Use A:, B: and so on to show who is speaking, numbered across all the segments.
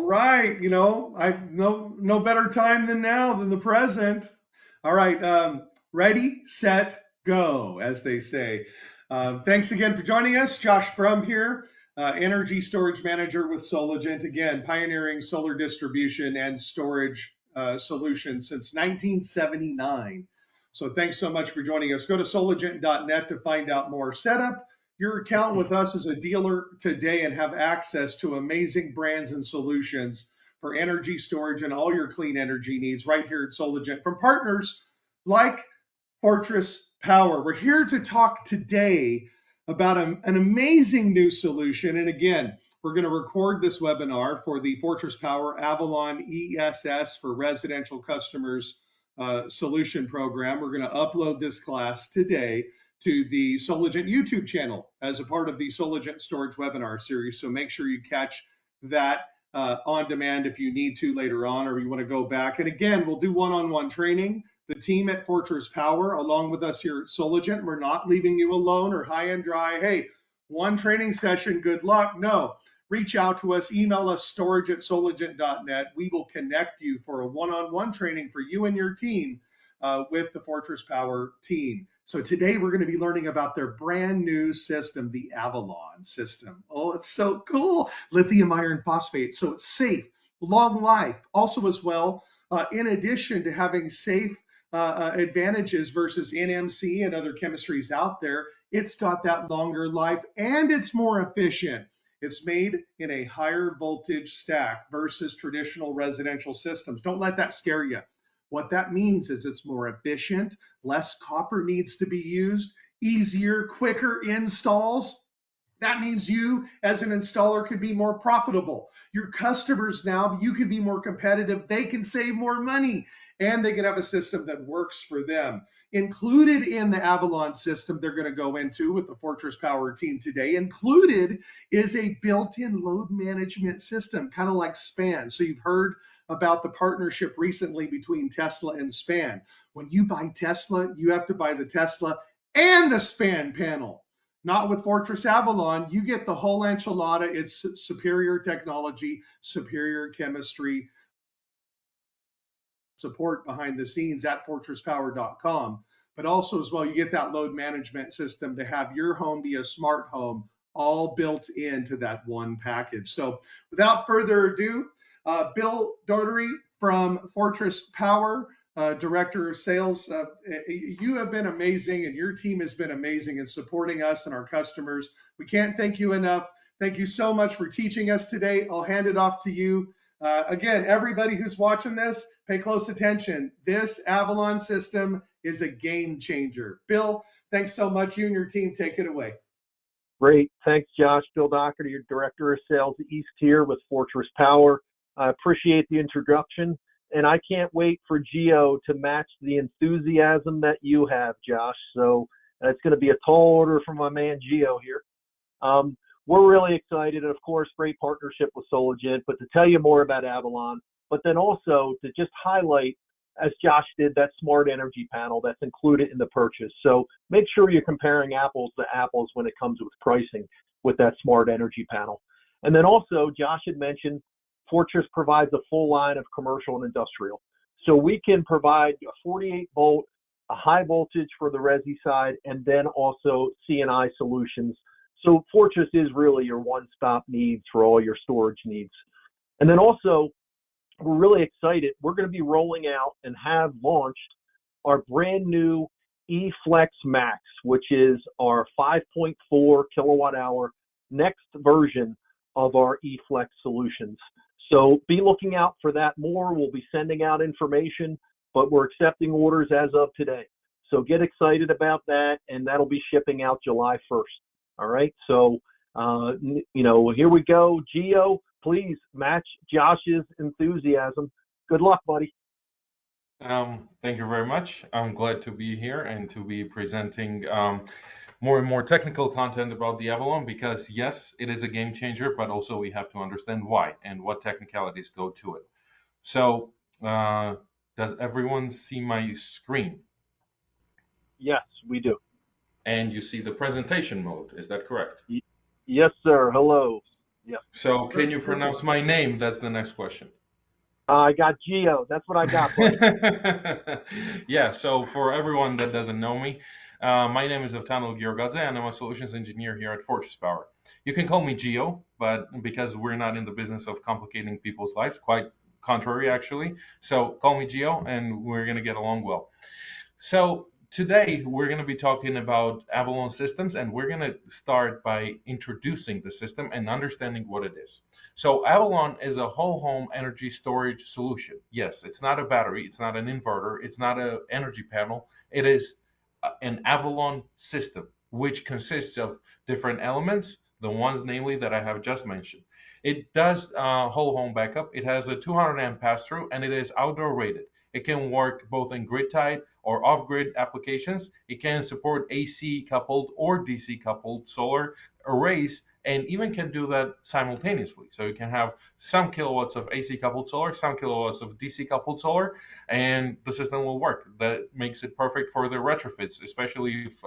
A: right. I no better time than now than the present. All right. Ready, set, go, as they say. Thanks again for joining us. Josh Brumm here, Energy Storage Manager with Soligent. Again, pioneering solar distribution and storage solutions since 1979. So thanks so much for joining us. Go to soligent.net to find out more. Set up your account with us as a dealer today and have access to amazing brands and solutions for energy storage and all your clean energy needs right here at Soligent from partners like Fortress Power. We're here to talk today about an amazing new solution. And again, we're going to record this webinar for the Fortress Power Avalon ESS for residential customers solution program. We're going to upload this class today to the Soligent YouTube channel as a part of the Soligent Storage webinar series. So make sure you catch that on demand if you need to later on, or you want to go back. And again, we'll do one-on-one training. The team at Fortress Power, along with us here at Soligent, we're not leaving you alone or high and dry. Hey, one training session, good luck. No, reach out to us, email us storage@soligent.net. We will connect you for a one-on-one training for you and your team with the Fortress Power team. So today we're going to be learning about their brand new system, the Avalon system. Oh, it's so cool. Lithium iron phosphate. So it's safe, long life. Also as well, in addition to having safe advantages versus NMC and other chemistries out there, it's got that longer life and it's more efficient. It's made in a higher voltage stack versus traditional residential systems. Don't let that scare you. What that means is it's more efficient, less copper needs to be used, easier, quicker installs. That means you as an installer could be more profitable. Your customers now, you can be more competitive. They can save more money and they can have a system that works for them. Included in the Avalon system they're going to go into with the Fortress Power team today, included is a built-in load management system, kind of like SPAN. So you've heard about the partnership recently between Tesla and SPAN. When you buy Tesla, you have to buy the Tesla and the SPAN panel. Not with Fortress Avalon, you get the whole enchilada. It's superior technology, superior chemistry, support behind the scenes at fortresspower.com. But also as well, you get that load management system to have your home be a smart home, all built into that one package. So without further ado, Bill Doughtery from Fortress Power, Director of Sales. You have been amazing and your team has been amazing in supporting us and our customers. We can't thank you enough. Thank you so much for teaching us today. I'll hand it off to you. Again, everybody who's watching this, pay close attention. This Avalon system is a game changer. Bill, thanks so much. You and your team, take it away.
B: Great. Thanks, Josh. Bill Doughtery, your Director of Sales East here with Fortress Power. I appreciate the introduction, and I can't wait for Gio to match the enthusiasm that you have, Josh. So it's going to be a tall order from my man Gio here. We're really excited, and of course, great partnership with Soligent, but to tell you more about Avalon, but then also to just highlight, as Josh did, that smart energy panel that's included in the purchase. So make sure you're comparing apples to apples when it comes with pricing with that smart energy panel. And then also, Josh had mentioned Fortress provides a full line of commercial and industrial. So we can provide a 48 volt, a high voltage for the resi side, and then also C&I solutions. So Fortress is really your one-stop needs for all your storage needs. And then also, we're really excited. We're going to be rolling out and have launched our brand new eFlex Max, which is our 5.4 kilowatt hour next version of our eFlex solutions. So be looking out for that more. We'll be sending out information, but we're accepting orders as of today. So get excited about that, and that'll be shipping out July 1st. All right. So, here we go. Gio, please match Josh's enthusiasm. Good luck, buddy.
C: Thank you very much. I'm glad to be here and to be presenting more and more technical content about the Avalon, because yes, it is a game changer, but also we have to understand why and what technicalities go to it. So does everyone see my screen?
B: Yes, we do.
C: And you see the presentation mode, is that correct?
B: Yes, sir. Hello. Yep.
C: So can you pronounce my name? That's the next question.
B: I got Geo. That's what I got, buddy.
C: Yeah, so for everyone that doesn't know me, my name is Avtandil Giorgadze, and I'm a solutions engineer here at Fortress Power. You can call me Geo, but because we're not in the business of complicating people's lives, quite contrary actually. So call me Geo, and we're gonna get along well. So today we're going to be talking about Avalon systems, and we're going to start by introducing the system and understanding what it is. So Avalon is a whole home energy storage solution. Yes, it's not a battery, it's not an inverter, it's not an energy panel. It is an Avalon system, which consists of different elements, the ones namely that I have just mentioned. It does whole home backup. It has a 200 amp pass through, and it is outdoor rated. It can work both in grid tied or off-grid applications. It can support AC coupled or DC coupled solar arrays, and even can do that simultaneously. So you can have some kilowatts of AC coupled solar, some kilowatts of DC coupled solar, and the system will work. That makes it perfect for the retrofits, especially if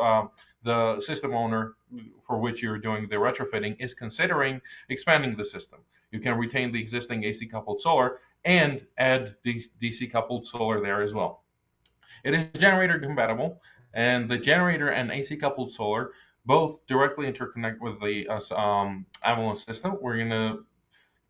C: the system owner for which you're doing the retrofitting is considering expanding the system. You can retain the existing AC coupled solar and add DC coupled solar there as well. It is generator compatible, and the generator and AC coupled solar both directly interconnect with the Avalon system. We're going to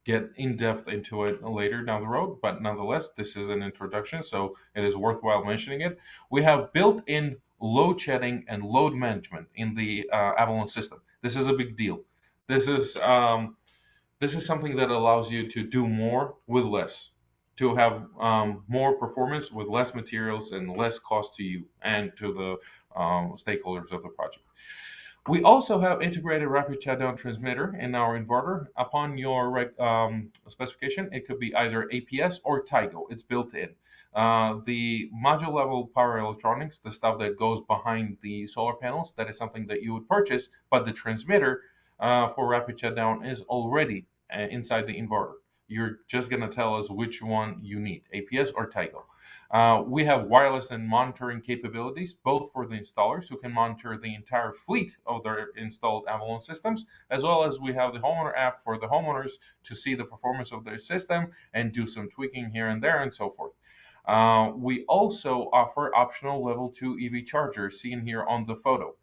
C: get in depth into it later down the road, but nonetheless, this is an introduction, so it is worthwhile mentioning it. We have built in load shedding and load management in the Avalon system. This is a big deal. This is this is something that allows you to do more with less, to have more performance with less materials and less cost to you and to the stakeholders of the project. We also have integrated rapid shutdown transmitter in our inverter. Upon your specification, it could be either APS or TIGO. It's built in. The module level power electronics, the stuff that goes behind the solar panels, that is something that you would purchase, but the transmitter for rapid shutdown is already inside the inverter. You're just going to tell us which one you need, APS or TIGO. We have wireless and monitoring capabilities, both for the installers who can monitor the entire fleet of their installed Avalon systems, as well as we have the homeowner app for the homeowners to see the performance of their system and do some tweaking here and there and so forth. We also offer optional level 2 EV charger seen here on the photo.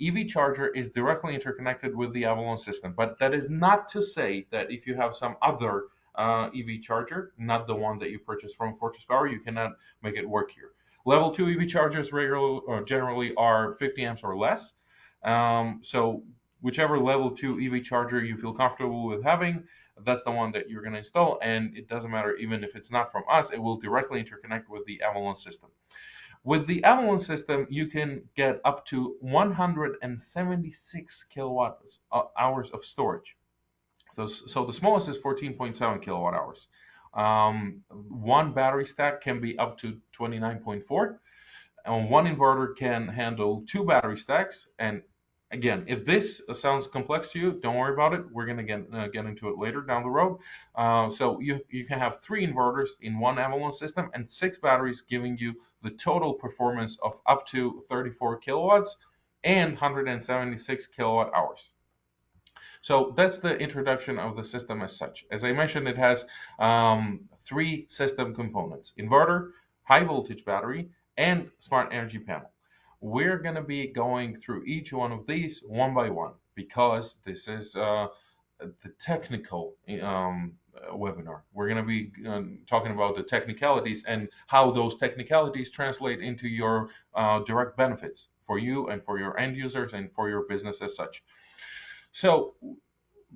C: EV charger is directly interconnected with the Avalon system, but that is not to say that if you have some other EV charger, not the one that you purchased from Fortress Power, you cannot make it work here. Level 2 EV chargers generally are 50 amps or less. So whichever level 2 EV charger you feel comfortable with having, that's the one that you're going to install. And it doesn't matter, even if it's not from us, it will directly interconnect with the Avalon system. With the Avalon system, you can get up to 176 kilowatt hours of storage. So the smallest is 14.7 kilowatt hours. One battery stack can be up to 29.4, and one inverter can handle two battery stacks. And again, if this sounds complex to you, don't worry about it. We're going to get into it later down the road. So you can have three inverters in one Avalon system and 6 batteries, giving you the total performance of up to 34 kilowatts and 176 kilowatt hours. So that's the introduction of the system as such. As I mentioned, it has 3 system components: inverter, high voltage battery, and smart energy panel. We're going to be going through each one of these one by one because this is the technical webinar. We're going to be talking about the technicalities and how those technicalities translate into your direct benefits for you and for your end users and for your business as such. So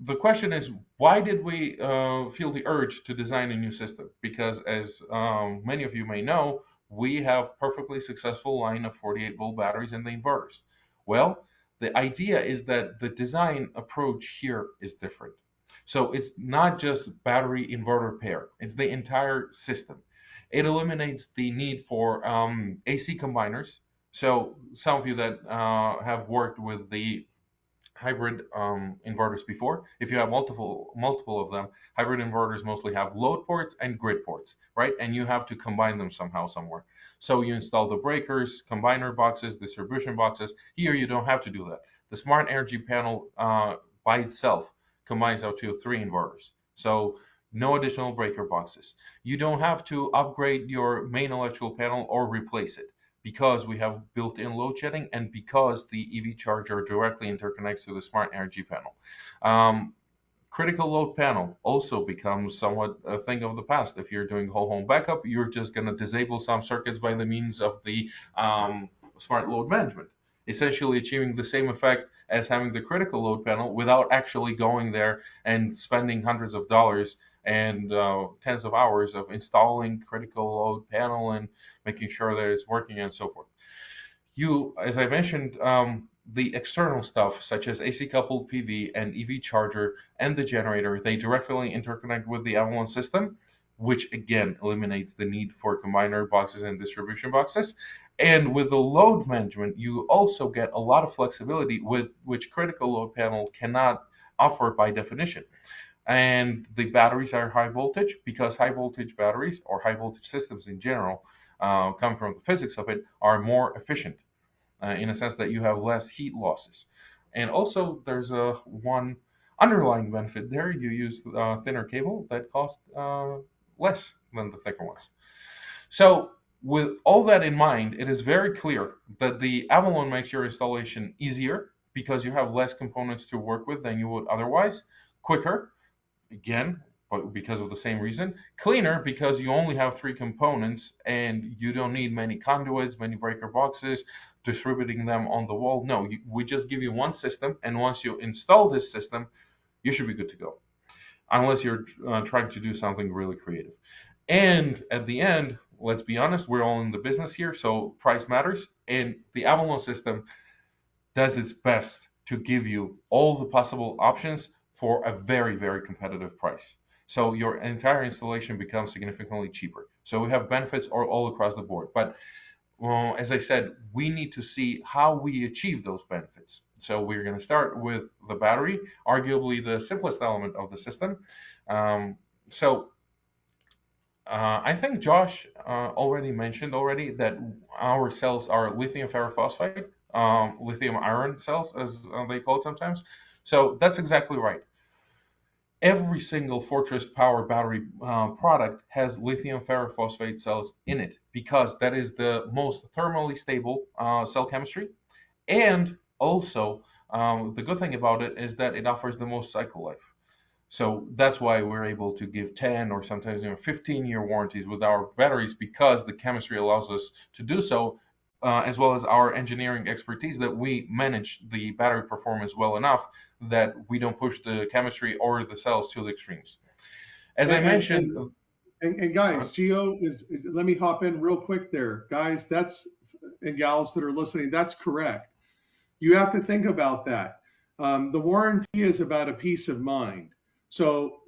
C: the question is, why did we feel the urge to design a new system? Because as many of you may know, we have perfectly successful line of 48-volt batteries in the inverters. Well, the idea is that the design approach here is different. So it's not just battery inverter pair, it's the entire system. It eliminates the need for AC combiners. So some of you that have worked with the hybrid inverters before, if you have multiple of them, hybrid inverters mostly have load ports and grid ports, right? And you have to combine them somehow, somewhere. So you install the breakers, combiner boxes, distribution boxes. Here you don't have to do that. The smart energy panel by itself combines out to 3 inverters. So no additional breaker boxes. You don't have to upgrade your main electrical panel or replace it because we have built-in load shedding and because the EV charger directly interconnects to the smart energy panel. Critical load panel also becomes somewhat a thing of the past. If you're doing whole home backup, you're just going to disable some circuits by the means of the smart load management, essentially achieving the same effect as having the critical load panel without actually going there and spending hundreds of dollars and tens of hours of installing critical load panel and making sure that it's working and so forth. As I mentioned, the external stuff, such as AC coupled PV and EV charger and the generator, they directly interconnect with the Avalon system, which again eliminates the need for combiner boxes and distribution boxes. And with the load management, you also get a lot of flexibility with which critical load panel cannot offer by definition. And the batteries are high voltage because high voltage batteries or high voltage systems in general, come from the physics of it, are more efficient in a sense that you have less heat losses. And also there's one underlying benefit there. You use thinner cable that costs less than the thicker ones. So with all that in mind, it is very clear that the Avalon makes your installation easier because you have less components to work with than you would otherwise, quicker, again, but because of the same reason, cleaner because you only have 3 components and you don't need many conduits, many breaker boxes, distributing them on the wall. No, we just give you one system, and once you install this system, you should be good to go, unless you're trying to do something really creative. And at the end, let's be honest, we're all in the business here, so price matters, and the Avalon system does its best to give you all the possible options for a very, very competitive price. So your entire installation becomes significantly cheaper. So we have benefits all across the board. But as I said, we need to see how we achieve those benefits. So we're going to start with the battery, arguably the simplest element of the system. I think Josh already mentioned that our cells are lithium ferrophosphate, lithium iron cells, as they call it sometimes. So that's exactly right. Every single Fortress Power battery product has lithium ferrophosphate cells in it because that is the most thermally stable cell chemistry. And also, the good thing about it is that it offers the most cycle life. So that's why we're able to give 10 or sometimes 15-year warranties with our batteries, because the chemistry allows us to do so, as well as our engineering expertise, that we manage the battery performance well enough that we don't push the chemistry or the cells to the extremes. As I mentioned,
A: and guys, Gio let me hop in real quick there. Guys, and gals that are listening, that's correct. You have to think about that. The warranty is about a peace of mind. So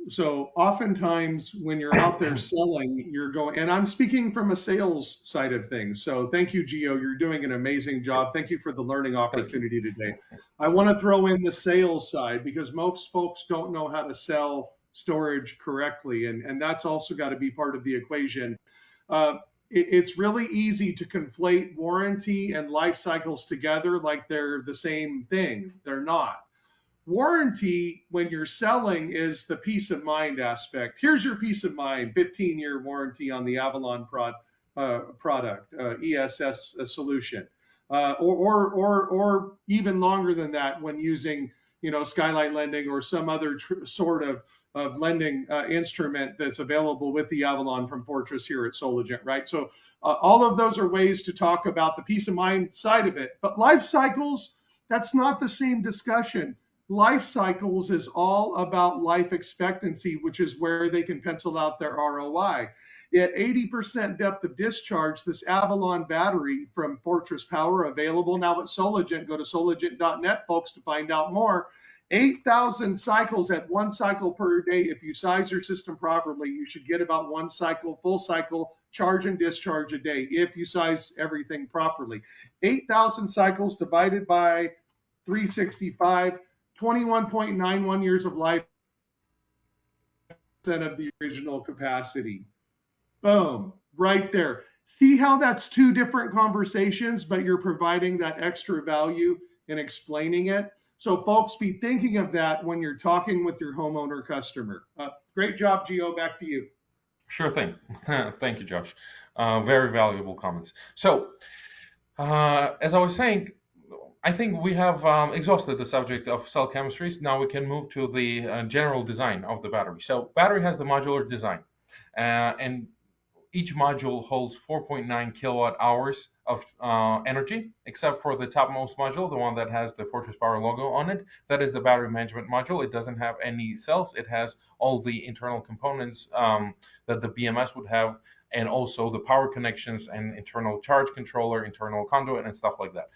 A: oftentimes when you're out there selling, you're going, and I'm speaking from a sales side of things. So thank you, Gio. You're doing an amazing job. Thank you for the learning opportunity today. I want to throw in the sales side because most folks don't know how to sell storage correctly. And that's also got to be part of the equation. It's really easy to conflate warranty and life cycles together like they're the same thing. They're not. Warranty, when you're selling, is the peace of mind aspect. Here's your peace of mind: 15-year warranty on the Avalon product, ESS solution, or even longer than that when using, Skylight lending or some other sort of lending instrument that's available with the Avalon from Fortress here at Soligent, right? So all of those are ways to talk about the peace of mind side of it. But life cycles, that's not the same discussion. Life cycles is all about life expectancy, which is where they can pencil out their ROI. At 80% depth of discharge, this Avalon battery from Fortress Power, available now at Soligent. Go to soligent.net, folks, to find out more. 8,000 cycles at 1 cycle per day. If you size your system properly, you should get about 1 cycle, full cycle, charge and discharge a day if you size everything properly. 8,000 cycles divided by 365, 21.91 years of life of the original capacity. Boom, right there. See how that's 2 different conversations, but you're providing that extra value in explaining it. So folks, be thinking of that when you're talking with your homeowner customer. Great job, Gio. Back to you.
C: Sure thing. Thank you, Josh. Very valuable comments. So, as I was saying, I think we have exhausted the subject of cell chemistries. Now we can move to the general design of the battery. So, battery has the modular design, and each module holds 4.9 kilowatt hours of energy, except for the topmost module, the one that has the Fortress Power logo on it. That is the battery management module. It doesn't have any cells. It has all the internal components that the BMS would have, and also the power connections and internal charge controller, internal conduit, and stuff like that.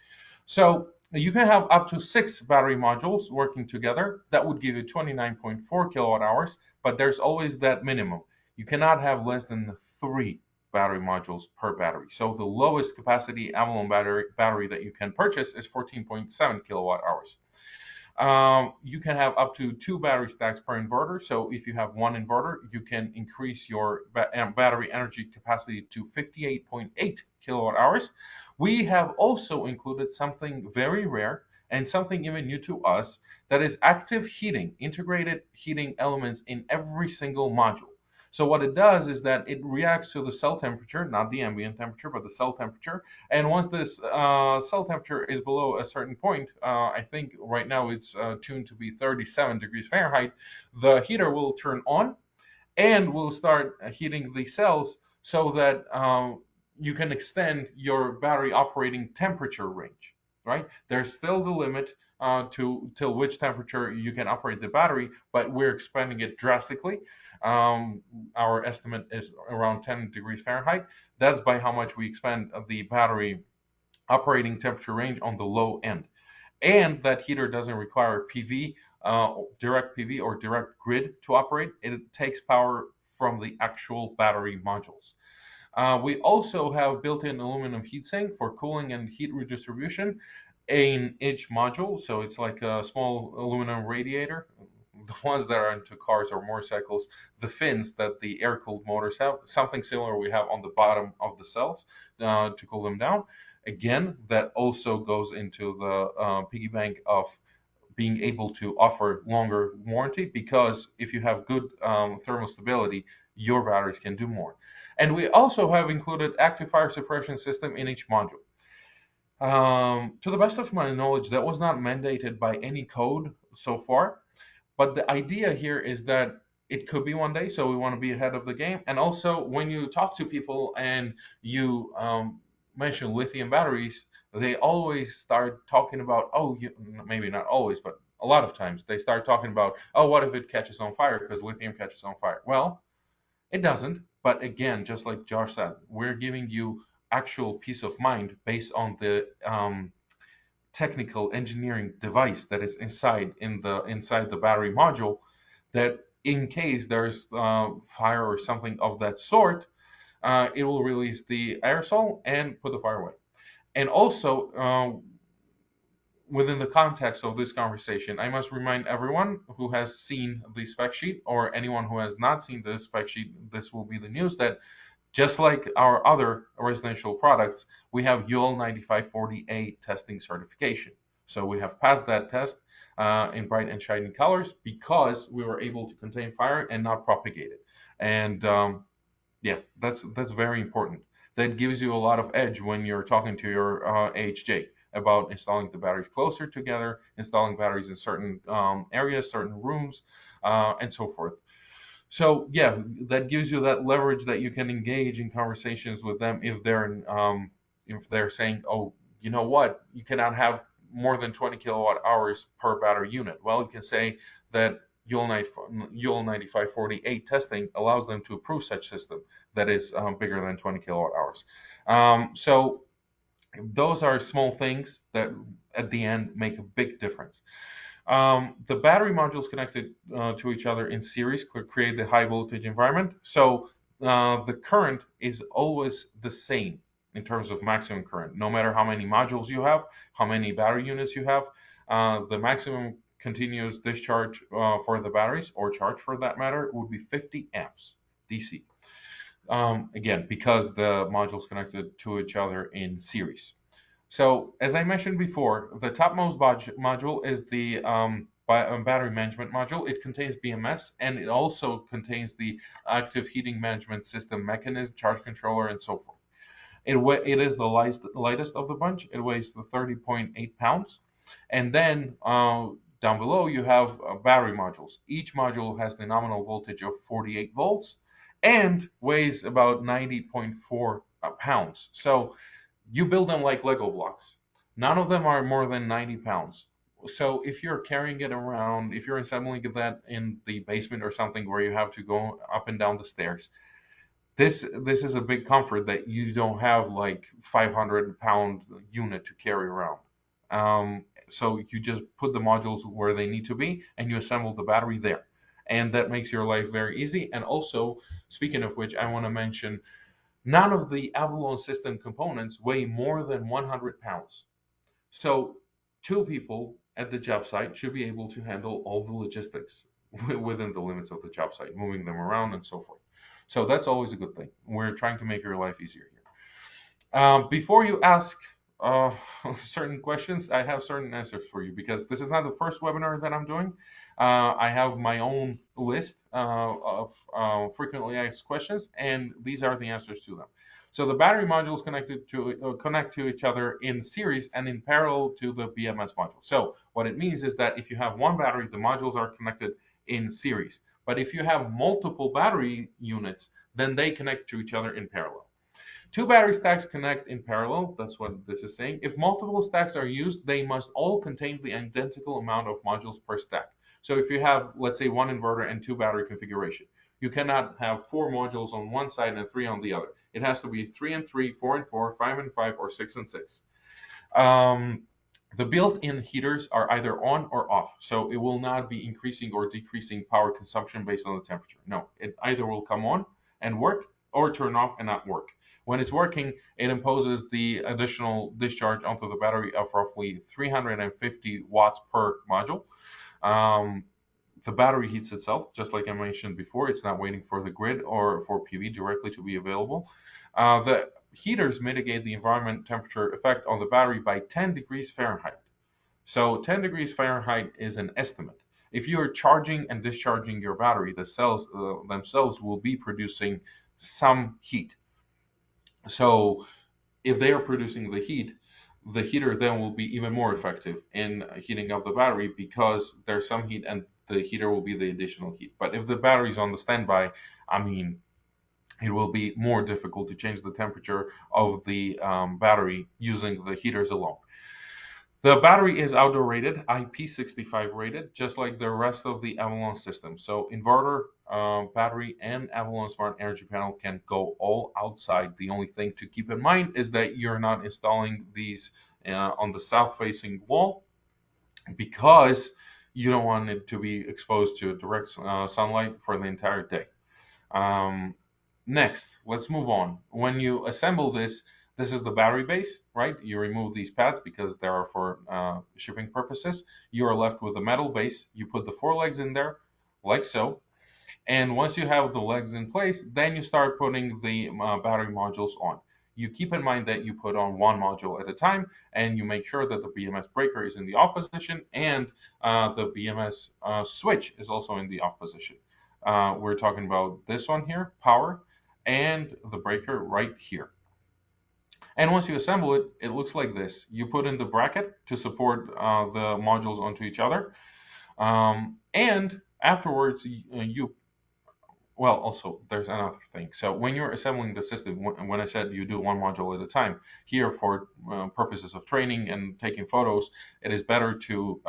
C: So you can have up to 6 battery modules working together. That would give you 29.4 kilowatt hours, but there's always that minimum. You cannot have less than 3 battery modules per battery. So the lowest capacity Avalon battery that you can purchase is 14.7 kilowatt hours. You can have up to 2 battery stacks per inverter. So if you have one inverter, you can increase your battery energy capacity to 58.8 kilowatt hours. We have also included something very rare and something even new to us, that is active heating, integrated heating elements in every single module. So what it does is that it reacts to the cell temperature, not the ambient temperature, but the cell temperature. And once this cell temperature is below a certain point, I think right now it's tuned to be 37 degrees Fahrenheit, the heater will turn on and will start heating the cells so that you can extend your battery operating temperature range, right? There's still the limit till which temperature you can operate the battery, but we're expanding it drastically. Our estimate is around 10 degrees Fahrenheit. That's by how much we expand the battery operating temperature range on the low end. And that heater doesn't require PV, direct PV or direct grid to operate. It takes power from the actual battery modules. We also have built-in aluminum heatsink for cooling and heat redistribution in each module. So it's like a small aluminum radiator. The ones that are into cars or motorcycles, the fins that the air-cooled motors have, something similar we have on the bottom of the cells to cool them down. Again, that also goes into the piggy bank of being able to offer longer warranty, because if you have good thermal stability, your batteries can do more. And we also have included active fire suppression system in each module. To the best of my knowledge, that was not mandated by any code so far. But the idea here is that it could be one day, so we want to be ahead of the game. And also, when you talk to people and you mention lithium batteries, they always start talking about, maybe not always, but a lot of times they start talking about, what if it catches on fire, because lithium catches on fire? Well, it doesn't. But again, just like Josh said, we're giving you actual peace of mind based on the technical engineering device that is inside the battery module, that in case there's fire or something of that sort, it will release the aerosol and put the fire away. And also, within the context of this conversation, I must remind everyone who has seen the spec sheet, or anyone who has not seen the spec sheet, this will be the news, that just like our other residential products, we have UL 9540A testing certification. So we have passed that test in bright and shiny colors, because we were able to contain fire and not propagate it. And that's very important. That gives you a lot of edge when you're talking to your AHJ about installing the batteries closer together, installing batteries in certain areas, certain rooms, and so forth. So yeah, that gives you that leverage that you can engage in conversations with them if they're saying, you know what, you cannot have more than 20 kilowatt hours per battery unit. Well, you can say that UL 9540A testing allows them to approve such system that is bigger than 20 kilowatt hours. So those are small things that at the end make a big difference. The battery modules connected to each other in series could create the high voltage environment. So the current is always the same in terms of maximum current, no matter how many modules you have, how many battery units you have. The maximum continuous discharge for the batteries, or charge for that matter, would be 50 amps DC. Again, because the modules connected to each other in series. So as I mentioned before, the topmost module is the battery management module. It contains BMS, and it also contains the active heating management system mechanism, charge controller, and so forth. It is the lightest of the bunch. It weighs 30.8 pounds. And then down below, you have battery modules. Each module has the nominal voltage of 48 volts and weighs about 90.4 pounds. So you build them like Lego blocks. None of them are more than 90 pounds. So if you're carrying it around, if you're assembling that in the basement or something where you have to go up and down the stairs, this is a big comfort that you don't have like 500-pound unit to carry around. So you just put the modules where they need to be and you assemble the battery there. And that makes your life very easy. And also, speaking of which, I want to mention none of the Avalon system components weigh more than 100 pounds. So two people at the job site should be able to handle all the logistics within the limits of the job site, moving them around and so forth. So that's always a good thing. We're trying to make your life easier here. Before you ask certain questions, I have certain answers for you because this is not the first webinar that I'm doing. I have my own list of frequently asked questions, and these are the answers to them. So the battery modules connect to each other in series and in parallel to the BMS module. So what it means is that if you have one battery, the modules are connected in series. But if you have multiple battery units, then they connect to each other in parallel. Two battery stacks connect in parallel. That's what this is saying. If multiple stacks are used, they must all contain the identical amount of modules per stack. So if you have, let's say, one inverter and two battery configuration, you cannot have 4 modules on one side and 3 on the other. It has to be 3 and 3, 4 and 4, 5 and 5, or 6 and 6. The built-in heaters are either on or off, so it will not be increasing or decreasing power consumption based on the temperature. No, it either will come on and work or turn off and not work. When it's working, it imposes the additional discharge onto the battery of roughly 350 watts per module. The battery heats itself, just like I mentioned before. It's not waiting for the grid or for PV directly to be available. The heaters mitigate the environment temperature effect on the battery by 10 degrees Fahrenheit. So 10 degrees Fahrenheit is an estimate. If you are charging and discharging your battery, the cells themselves will be producing some heat. So if they are producing the heat, the heater then will be even more effective in heating up the battery because there's some heat and the heater will be the additional heat. But if the battery is on the standby, it will be more difficult to change the temperature of the battery using the heaters alone. The battery is outdoor rated, IP65 rated, just like the rest of the Avalon system. So inverter, battery, and Avalon Smart Energy Panel can go all outside. The only thing to keep in mind is that you're not installing these on the south-facing wall because you don't want it to be exposed to direct sunlight for the entire day. Next, let's move on. When you assemble this is the battery base, right? You remove these pads because they are for shipping purposes. You are left with the metal base. You put the 4 legs in there, like so. And once you have the legs in place, then you start putting the battery modules on. You keep in mind that you put on one module at a time, and you make sure that the BMS breaker is in the off position, and the BMS switch is also in the off position. We're talking about this one here, power, and the breaker right here. And once you assemble it, it looks like this. You put in the bracket to support the modules onto each other. And afterwards, also, there's another thing. So when you're assembling the system, when I said you do one module at a time, here for purposes of training and taking photos, it is better to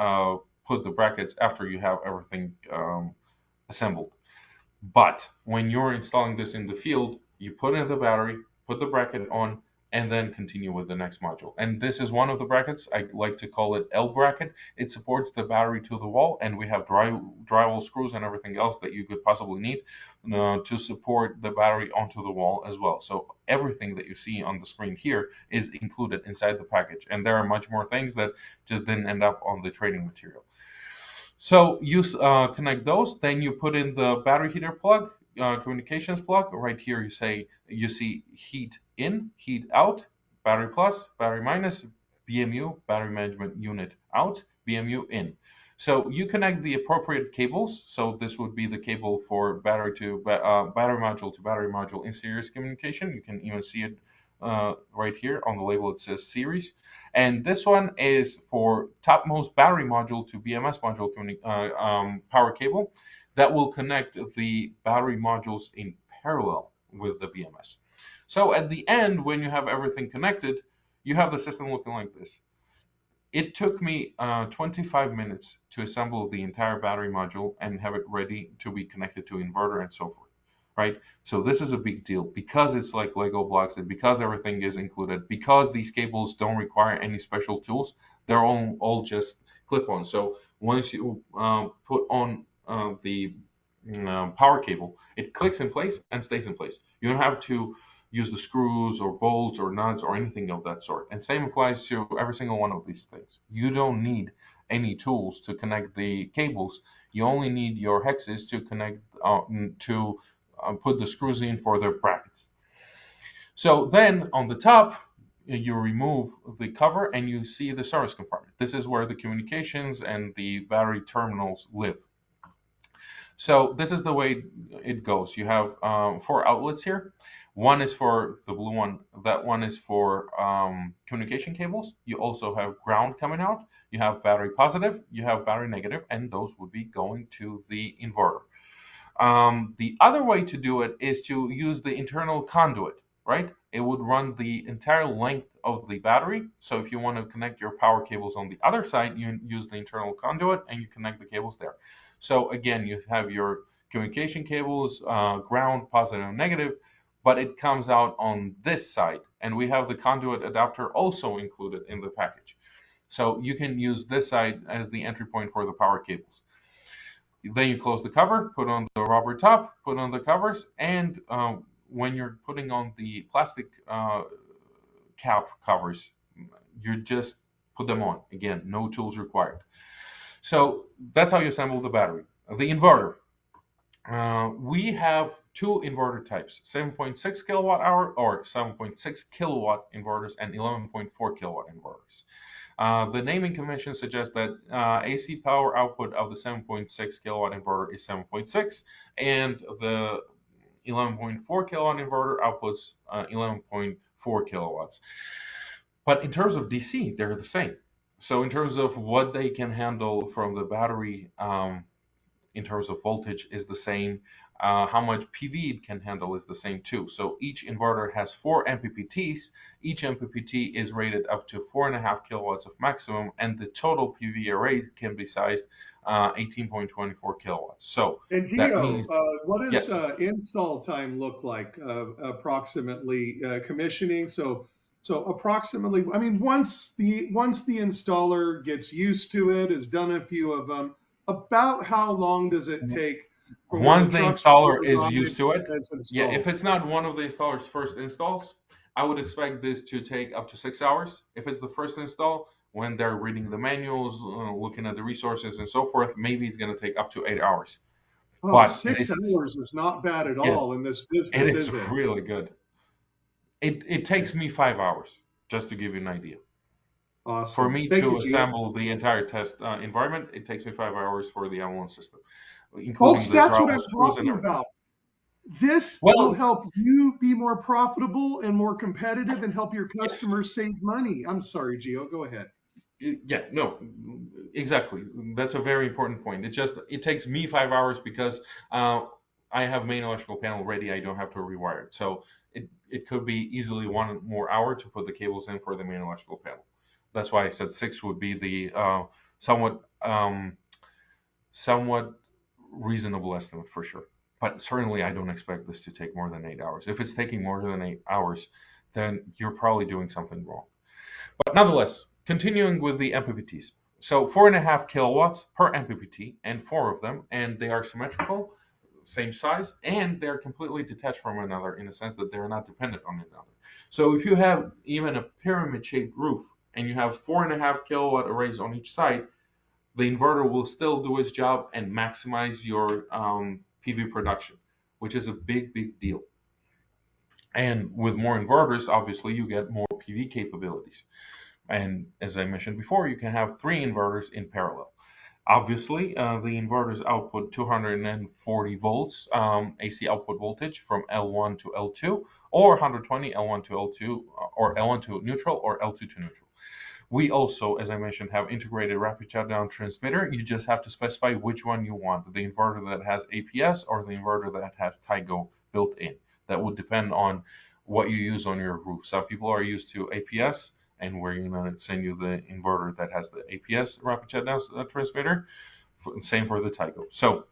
C: put the brackets after you have everything assembled. But when you're installing this in the field, you put in the battery, put the bracket on, and then continue with the next module. And this is one of the brackets. I like to call it L bracket. It supports the battery to the wall, and we have drywall screws and everything else that you could possibly need to support the battery onto the wall as well. So everything that you see on the screen here is included inside the package. And there are much more things that just didn't end up on the training material. So you connect those, then you put in the battery heater plug, communications plug. Right here you see heat in, heat out, battery plus, battery minus, BMU, battery management unit out, BMU in. So you connect the appropriate cables. So this would be the cable for battery module to battery module in series communication. You can even see it right here on the label. It says series, and this one is for topmost battery module to BMS module power cable that will connect the battery modules in parallel with the BMS. So at the end, when you have everything connected, you have the system looking like this. It took me 25 minutes to assemble the entire battery module and have it ready to be connected to inverter and so forth, right? So this is a big deal because it's like Lego blocks and because everything is included, because these cables don't require any special tools, they're all just clip-on. So once you put on the power cable, it clicks in place and stays in place. You don't have to use the screws or bolts or nuts or anything of that sort. And same applies to every single one of these things. You don't need any tools to connect the cables. You only need your hexes to connect put the screws in for the brackets. So then on the top, you remove the cover and you see the service compartment. This is where the communications and the battery terminals live. So this is the way it goes. You have 4 outlets here. One is for the blue one. That one is for communication cables. You also have ground coming out. You have battery positive. You have battery negative, and those would be going to the inverter. The other way to do it is to use the internal conduit, right? It would run the entire length of the battery. So if you want to connect your power cables on the other side, you use the internal conduit and you connect the cables there. So again, you have your communication cables, ground, positive and negative, but it comes out on this side. And we have the conduit adapter also included in the package. So you can use this side as the entry point for the power cables. Then you close the cover, put on the rubber top, put on the covers, and when you're putting on the plastic cap covers, you just put them on. Again, no tools required. So that's how you assemble the battery. The inverter. We have 2 inverter types, 7.6 kilowatt hour or 7.6 kilowatt inverters and 11.4 kilowatt inverters. The naming convention suggests that AC power output of the 7.6 kilowatt inverter is 7.6 and the 11.4 kilowatt inverter outputs 11.4 kilowatts. But in terms of DC, they're the same. So in terms of what they can handle from the battery, in terms of voltage is the same. How much PV it can handle is the same too. So each inverter has 4 MPPTs. Each MPPT is rated up to 4.5 kilowatts of maximum, and the total PV array can be sized 18.24 kilowatts. So
A: And
C: that
A: Gio,
C: means
A: what does
C: yes.
A: install time look like approximately commissioning? So approximately, I mean, once the installer gets used to it, has done a few of them, about how long does it take for when
C: Once
A: the
C: the
A: truck's
C: installer
A: ready to
C: is
A: ride
C: used to it,
A: and it's
C: yeah, if
A: installed?
C: it's not one of the installer's first installs, I would expect this to take up to 6 hours. If it's the first install, when they're reading the manuals, looking at the resources and so forth, maybe it's going to take up to 8 hours.
A: Oh,
C: But it
A: six
C: is,
A: hours is not bad at
C: yes,
A: all in this
C: it
A: business,
C: is
A: is it?
C: really good. It takes me 5 hours, just to give you an idea. For
A: Awesome.
C: me
A: Thank you,
C: to
A: Gio.
C: assemble the entire test environment, it takes me 5 hours for the Avalon system, including
A: Folks,
C: the
A: that's what
C: drywall
A: I'm
C: screws and
A: talking
C: everything.
A: about. This will
C: Well,
A: help you be more profitable and more competitive and help your
C: yes.
A: customers save money. I'm sorry, Gio, go ahead.
C: Yeah, no, exactly. That's a very important point. It takes me 5 hours because I have main electrical panel ready. I don't have to rewire it. So it could be easily 1 more hour to put the cables in for the main electrical panel. That's why I said 6 would be the somewhat somewhat reasonable estimate for sure. But certainly, I don't expect this to take more than 8 hours. If it's taking more than 8 hours, then you're probably doing something wrong. But nonetheless, continuing with the MPPTs. So 4.5 kilowatts per MPPT and 4 of them, and they are symmetrical, same size, and they're completely detached from one another in the sense that they're not dependent on another. So if you have even a pyramid shaped roof and you have 4.5 kilowatt arrays on each side, the inverter will still do its job and maximize your PV production, which is a big, big deal. And with more inverters, obviously, you get more PV capabilities. And as I mentioned before, you can have 3 inverters in parallel. Obviously, the inverters output 240 volts AC output voltage from L1 to L2, or 120 L1 to L2, or L1 to neutral, or L2 to neutral. We also, as I mentioned, have integrated rapid shutdown transmitter. You just have to specify which one you want, the inverter that has APS or the inverter that has TIGO built in. That would depend on what you use on your roof. Some people are used to APS, and we're going to send you the inverter that has the APS rapid shutdown transmitter. Same for the TIGO. So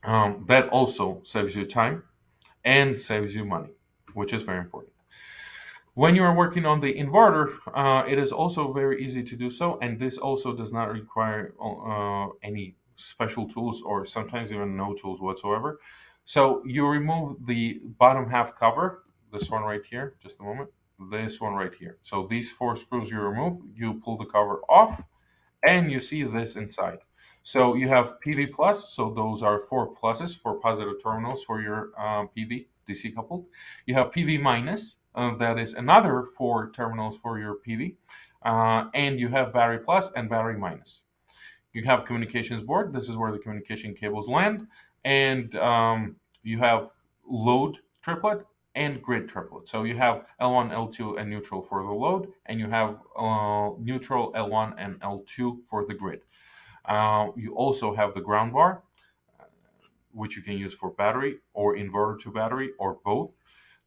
C: that also saves you time and saves you money, which is very important. When you are working on the inverter, it is also very easy to do so, and this also does not require any special tools or sometimes even no tools whatsoever. So you remove the bottom half cover, this one right here, just a moment, this one right here. So these 4 screws you remove, you pull the cover off, and you see this inside. So you have PV plus, so those are 4 pluses, 4 positive terminals for your PV DC coupled. You have PV minus, that is another 4 terminals for your PV, and you have battery plus and battery minus. You have communications board. This is where the communication cables land, and you have load triplet and grid triplet. So you have L1, L2, and neutral for the load, and you have neutral, L1, and L2 for the grid. You also have the ground bar, which you can use for battery or inverter to battery or both.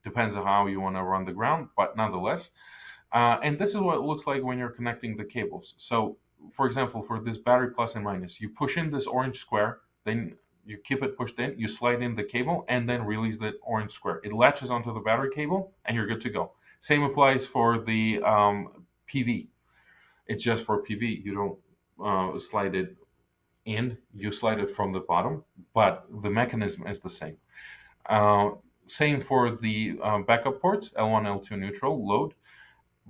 C: Depends on how you want to run the ground, but nonetheless. And this is what it looks like when you're connecting the cables. So, for example, for this battery plus and minus, you push in this orange square, then you keep it pushed in, you slide in the cable, and then release the orange square. It latches onto the battery cable, and you're good to go. Same applies for the PV. It's just for PV. You don't slide it in, you slide it from the bottom, but the mechanism is the same. Same for the backup ports, L1, L2 neutral, load.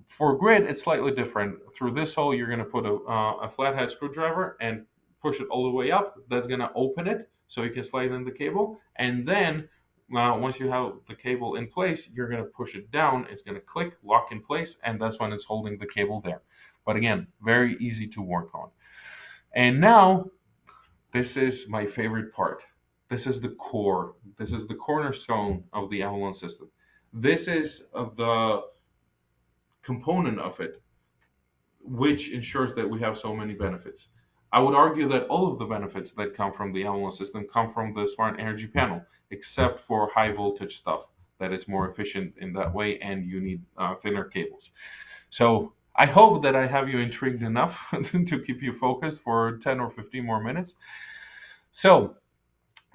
C: For grid, it's slightly different. Through this hole, you're going to put a flathead screwdriver and push it all the way up. That's going to open it so you can slide in the cable. And then once you have the cable in place, you're going to push it down. It's going to click, lock in place, and that's when it's holding the cable there. But again, very easy to work on. And now, this is my favorite part. This is the core. This is the cornerstone of the Avalon system. This is the component of it, which ensures that we have so many benefits. I would argue that all of the benefits that come from the Avalon system come from the smart energy panel, except for high voltage stuff, that it's more efficient in that way and you need thinner cables. So I hope that I have you intrigued enough to keep you focused for 10 or 15 more minutes. So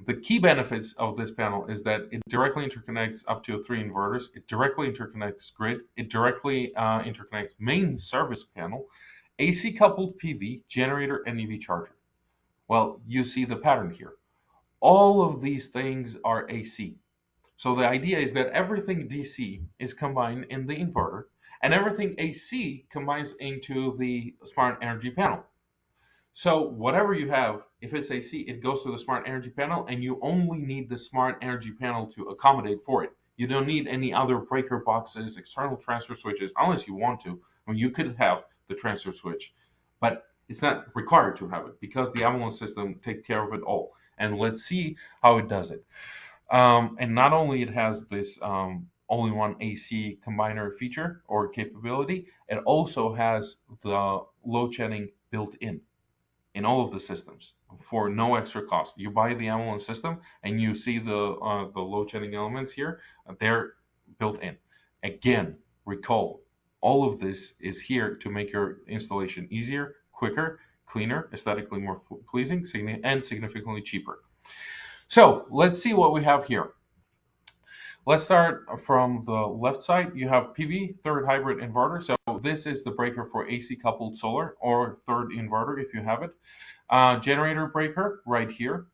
C: the key benefits of this panel is that it directly interconnects up to 3 inverters. It directly interconnects grid. It directly interconnects main service panel, AC coupled PV, generator, and EV charger. Well, you see the pattern here. All of these things are AC. So the idea is that everything DC is combined in the inverter, and everything AC combines into the smart energy panel. So whatever you have, if it's AC, it goes to the smart energy panel, and you only need the smart energy panel to accommodate for it. You don't need any other breaker boxes, external transfer switches, unless you want to. I mean, you could have the transfer switch, but it's not required to have it because the Avalon system takes care of it all. And let's see how it does it. And not only it has this only one AC combiner feature or capability, it also has the load shedding built in all of the systems for no extra cost. You buy the Avalon system and you see the load shedding elements here. They're built in. Again, recall, all of this is here to make your installation easier, quicker, cleaner, aesthetically more pleasing, and significantly cheaper. So let's see what we have here. Let's start from the left side. You have PV, third hybrid inverter. So this is the breaker for AC coupled solar or third inverter if you have it. Generator breaker right here.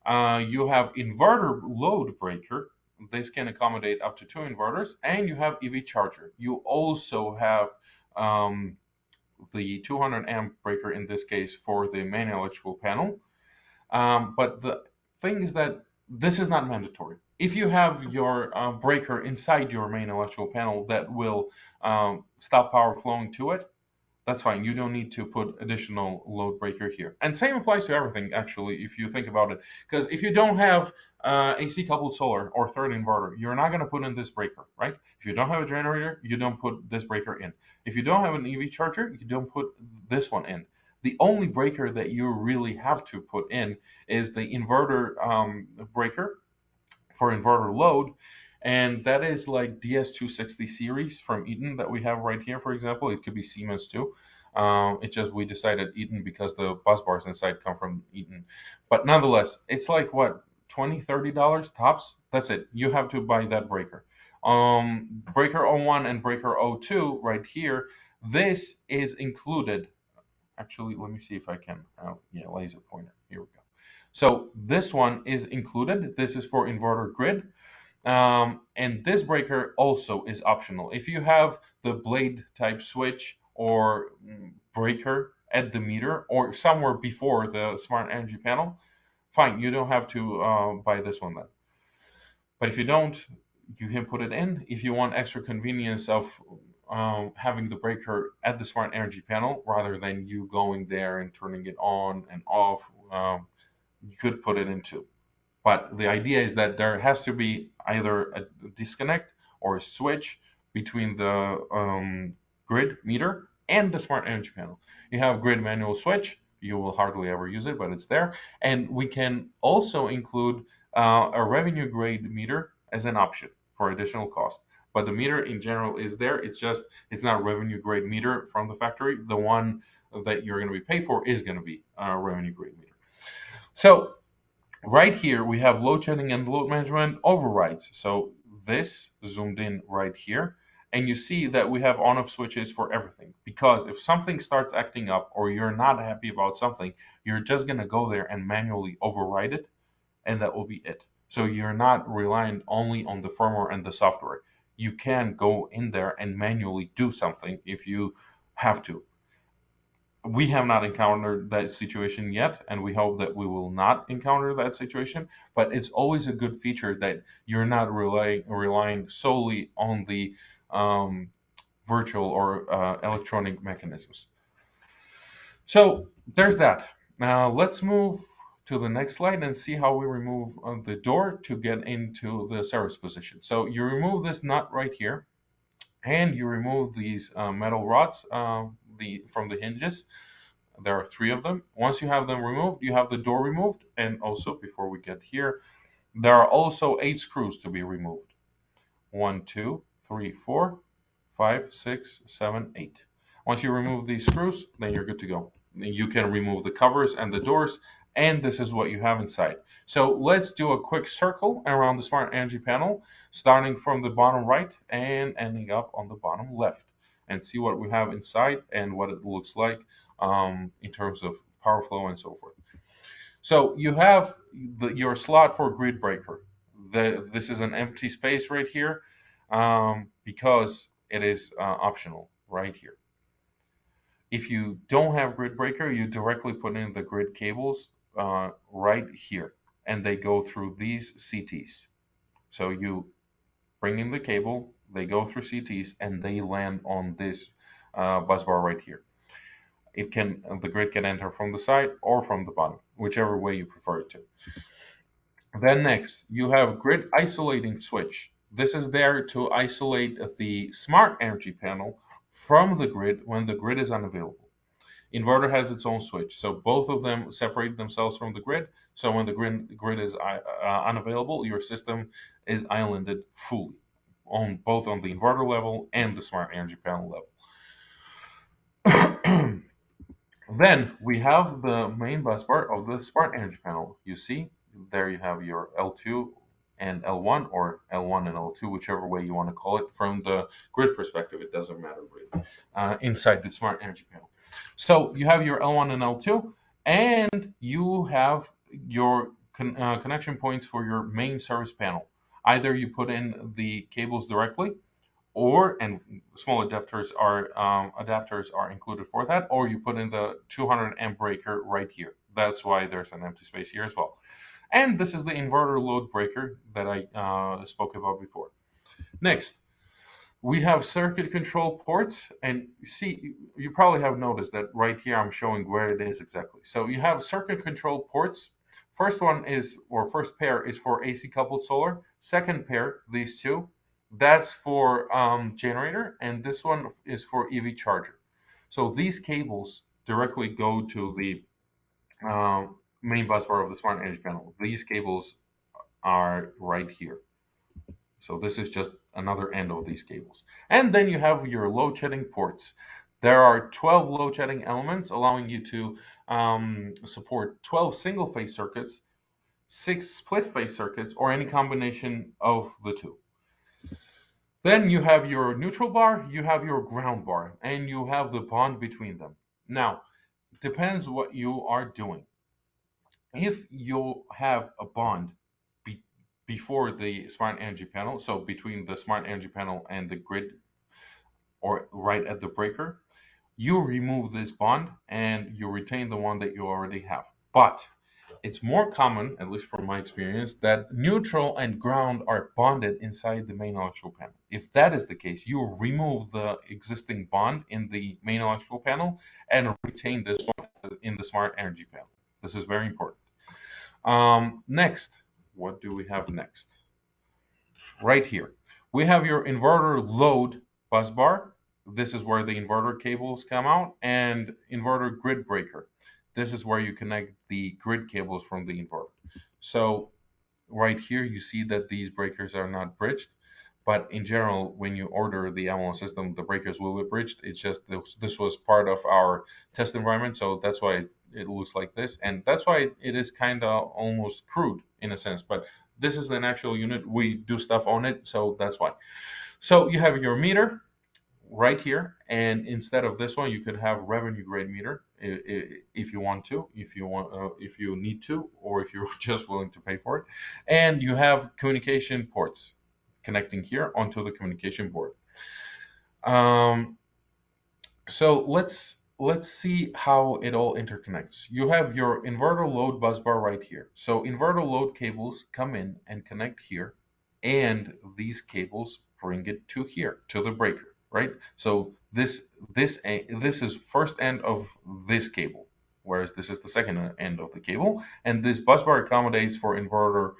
C: You have inverter load breaker. This can accommodate up to 2 inverters. And you have EV charger. You also have the 200 amp breaker in this case for the main electrical panel. But the thing is that this is not mandatory. If you have your breaker inside your main electrical panel that will stop power flowing to it, that's fine. You don't need to put additional load breaker here. And same applies to everything, actually, if you think about it. Because if you don't have AC coupled solar or third inverter, you're not going to put in this breaker, right? If you don't have a generator, you don't put this breaker in. If you don't have an EV charger, you don't put this one in. The only breaker that you really have to put in is the inverter breaker for inverter load, and that is like DS260 series from Eaton that we have right here, for example. It could be Siemens too. It's just we decided Eaton because the bus bars inside come from Eaton. But nonetheless, it's like what, $20-$30 tops? That's it. You have to buy that breaker. Breaker O1 and breaker O2 right here, this is included. Actually, let me see if I can. Yeah, laser pointer. Here we go. So this one is included. This is for inverter grid. And this breaker also is optional. If you have the blade type switch or breaker at the meter or somewhere before the smart energy panel, fine, you don't have to buy this one then. But if you don't, you can put it in. If you want extra convenience of having the breaker at the smart energy panel rather than you going there and turning it on and off, you could put it in too. But the idea is that there has to be either a disconnect or a switch between the grid meter and the smart energy panel. You have grid manual switch. You will hardly ever use it, but it's there. And we can also include a revenue grade meter as an option for additional cost. But the meter in general is there. It's just, it's not a revenue grade meter from the factory. The one that you're going to be paid for is going to be a revenue grade meter. So right here, we have load shedding and load management overrides. So this zoomed in right here, and you see that we have on-off switches for everything. Because if something starts acting up or you're not happy about something, you're just going to go there and manually override it, and that will be it. So you're not relying only on the firmware and the software. You can go in there and manually do something if you have to. We have not encountered that situation yet, and we hope that we will not encounter that situation. But it's always a good feature that you're not relying solely on the virtual or electronic mechanisms. So there's that. Now let's move to the next slide and see how we remove the door to get into the service position. So you remove this nut right here, and you remove these metal rods from the hinges. There are 3 of them. Once you have them removed, you have the door removed. And also, before we get here, there are also 8 screws to be removed. 1, 2, 3, 4, 5, 6, 7, 8. Once you remove these screws, then you're good to go. You can remove the covers and the doors, and this is what you have inside. So let's do a quick circle around the smart energy panel, starting from the bottom right and ending up on the bottom left, and see what we have inside and what it looks like in terms of power flow and so forth. So you have your slot for grid breaker. This is an empty space right here because it is optional right here. If you don't have grid breaker, you directly put in the grid cables right here, and they go through these CTs. So you bring in the cable, they go through CTs, and they land on this bus bar right here. The grid can enter from the side or from the bottom, whichever way you prefer it to. Then next, you have grid isolating switch. This is there to isolate the smart energy panel from the grid when the grid is unavailable. Inverter has its own switch, so both of them separate themselves from the grid. So when the grid is unavailable, your system is islanded fully, both on the inverter level and the smart energy panel level. Then we have the main bus bar of the smart energy panel. You see, there you have your L2 and L1, or L1 and L2, whichever way you want to call it. From the grid perspective, it doesn't matter really, inside the smart energy panel. So you have your L1 and L2, and you have your connection points for your main service panel. Either you put in the cables directly, and small adapters are included for that, or you put in the 200 amp breaker right here. That's why there's an empty space here as well. And this is the inverter load breaker that I spoke about before. Next, We have circuit control ports, and see, you probably have noticed that right here I'm showing where it is exactly. So you have circuit control ports. First one is, or first pair is for AC coupled solar. Second pair, these two, that's for generator, and this one is for EV charger. So these cables directly go to the main bus bar of the smart energy panel. These cables are right here. So this is just another end of these cables. And then you have your load shedding ports. There are 12 load shedding elements allowing you to support 12 single phase circuits, 6 split phase circuits, or any combination of the two. Then you have your neutral bar, you have your ground bar, and you have the bond between them. Now, depends what you are doing. If you have a bond before the smart energy panel, so between the smart energy panel and the grid, or right at the breaker, you remove this bond and you retain the one that you already have. But it's more common, at least from my experience, that neutral and ground are bonded inside the main electrical panel. If that is the case, you remove the existing bond in the main electrical panel and retain this one in the smart energy panel. This is very important. Next, what do we have next? Right here, we have your inverter load bus bar. This is where the inverter cables come out, and inverter grid breaker. This is where you connect the grid cables from the inverter. So right here, you see that these breakers are not bridged, but in general, when you order the Avalon system, the breakers will be bridged. It's just this was part of our test environment, so that's why it looks like this, and that's why it is kind of almost crude in a sense, but this is an actual unit. We do stuff on it, so that's why. So you have your meter right here, and instead of this one, you could have revenue grade meter if you want to, if you need to, or if you're just willing to pay for it. And you have communication ports connecting here onto the communication board. So let's see how it all interconnects. You have your inverter load bus bar right here. So inverter load cables come in and connect here, and these cables bring it to here, to the breaker, right? So this is first end of this cable, whereas this is the second end of the cable, and this bus bar accommodates for inverter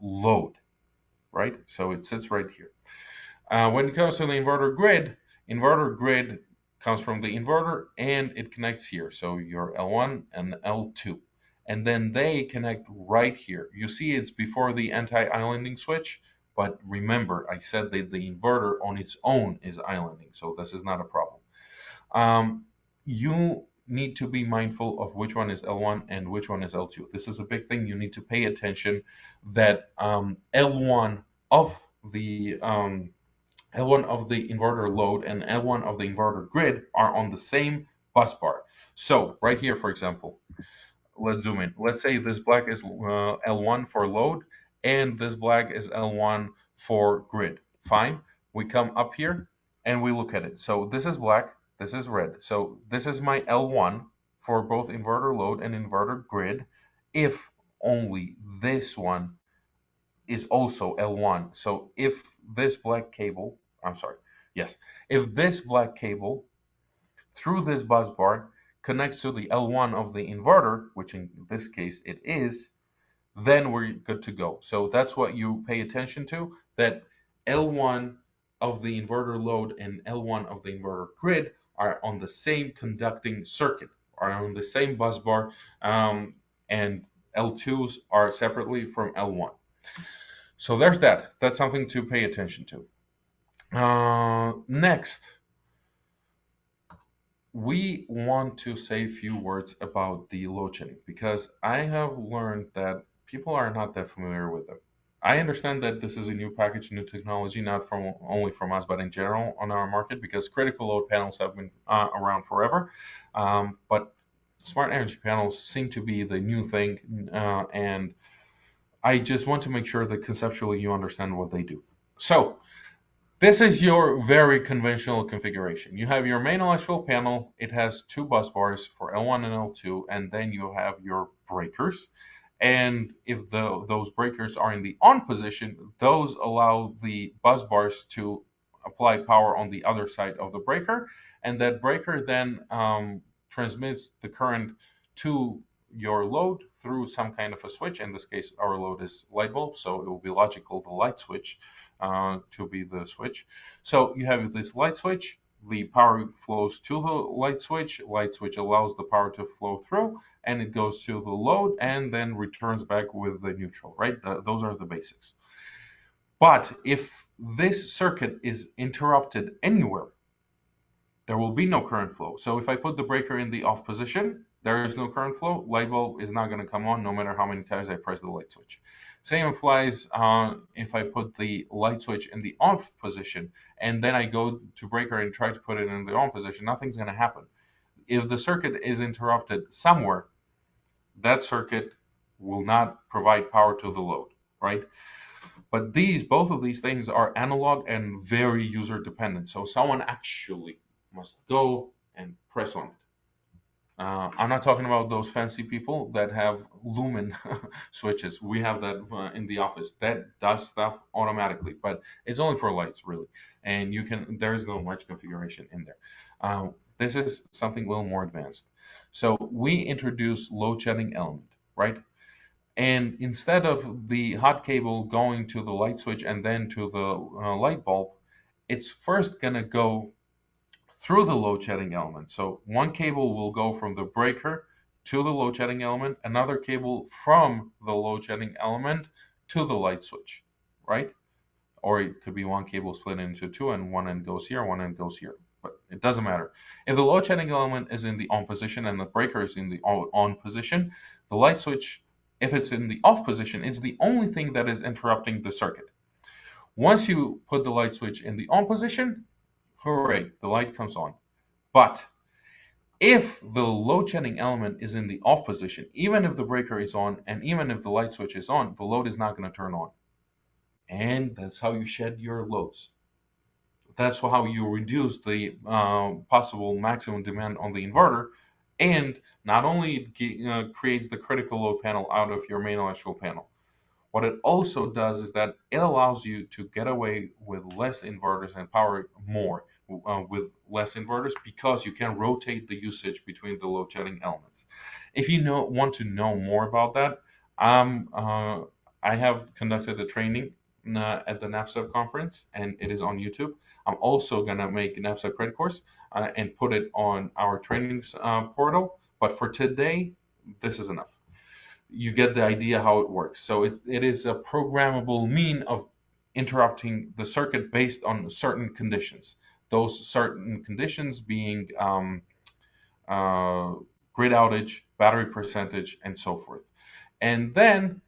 C: load, right? So it sits right here. When it comes to the inverter grid comes from the inverter and it connects here. So your L1 and L2. And then they connect right here. You see it's before the anti-islanding switch, but remember I said that the inverter on its own is islanding, so this is not a problem. You need to be mindful of which one is L1 and which one is L2. This is a big thing. You need to pay attention that L1 of the inverter load and L1 of the inverter grid are on the same bus bar. So right here, for example, let's zoom in. Let's say this black is L1 for load and this black is L1 for grid. Fine. We come up here and we look at it. So this is black, this is red. So this is my L1 for both inverter load and inverter grid, if only this one is also L1. So if this black cable, if this black cable through this bus bar connects to the L1 of the inverter, which in this case it is, then we're good to go. So that's what you pay attention to, that L1 of the inverter load and L1 of the inverter grid are on the same conducting circuit, are on the same bus bar, and L2s are separately from L1. So there's that. That's something to pay attention to. Next, we want to say a few words about the load shedding, because I have learned that people are not that familiar with it. I understand that this is a new package, new technology, not from only from us, but in general on our market, because critical load panels have been around forever. But smart energy panels seem to be the new thing, and I just want to make sure that conceptually you understand what they do. So this is your very conventional configuration. You have your main electrical panel. It has two bus bars for L1 and L2, and then you have your breakers. And if those breakers are in the on position, those allow the bus bars to apply power on the other side of the breaker, and that breaker then transmits the current to your load through some kind of a switch. In this case, our load is light bulb, so it will be logical the light switch to be the switch. So you have this light switch, the power flows to the light switch allows the power to flow through, and it goes to the load and then returns back with the neutral, right? Those are the basics. But if this circuit is interrupted anywhere, there will be no current flow. So if I put the breaker in the off position, there is no current flow. Light bulb is not going to come on no matter how many times I press the light switch. Same applies if I put the light switch in the off position and then I go to breaker and try to put it in the on position, nothing's going to happen. If the circuit is interrupted somewhere, that circuit will not provide power to the load, right? But both of these things are analog and very user dependent. So someone actually must go and press on it. I'm not talking about those fancy people that have lumen switches. We have that in the office. That does stuff automatically, but it's only for lights, really. And there is no much configuration in there. This is something a little more advanced. So we introduce load shedding element, right? And instead of the hot cable going to the light switch and then to the light bulb, it's first going to go through the load shedding element. So one cable will go from the breaker to the load shedding element, another cable from the load shedding element to the light switch, right? Or it could be one cable split into two and one end goes here, one end goes here. But it doesn't matter. If the load shedding element is in the on position and the breaker is in the on position, the light switch, if it's in the off position, it's the only thing that is interrupting the circuit. Once you put the light switch in the on position, hooray, the light comes on. But if the load shedding element is in the off position, even if the breaker is on and even if the light switch is on, the load is not going to turn on. And that's how you shed your loads. That's how you reduce the possible maximum demand on the inverter. And not only creates the critical load panel out of your main electrical panel, what it also does is that it allows you to get away with less inverters and power more with less inverters because you can rotate the usage between the load shedding elements. If you want to know more about that, I have conducted a training at the NAPSEP conference, and it is on YouTube. I'm also going to make an NAPSEP credit course and put it on our trainings portal. But for today, this is enough. You get the idea how it works. So it is a programmable mean of interrupting the circuit based on certain conditions. Those certain conditions being grid outage, battery percentage, and so forth. And then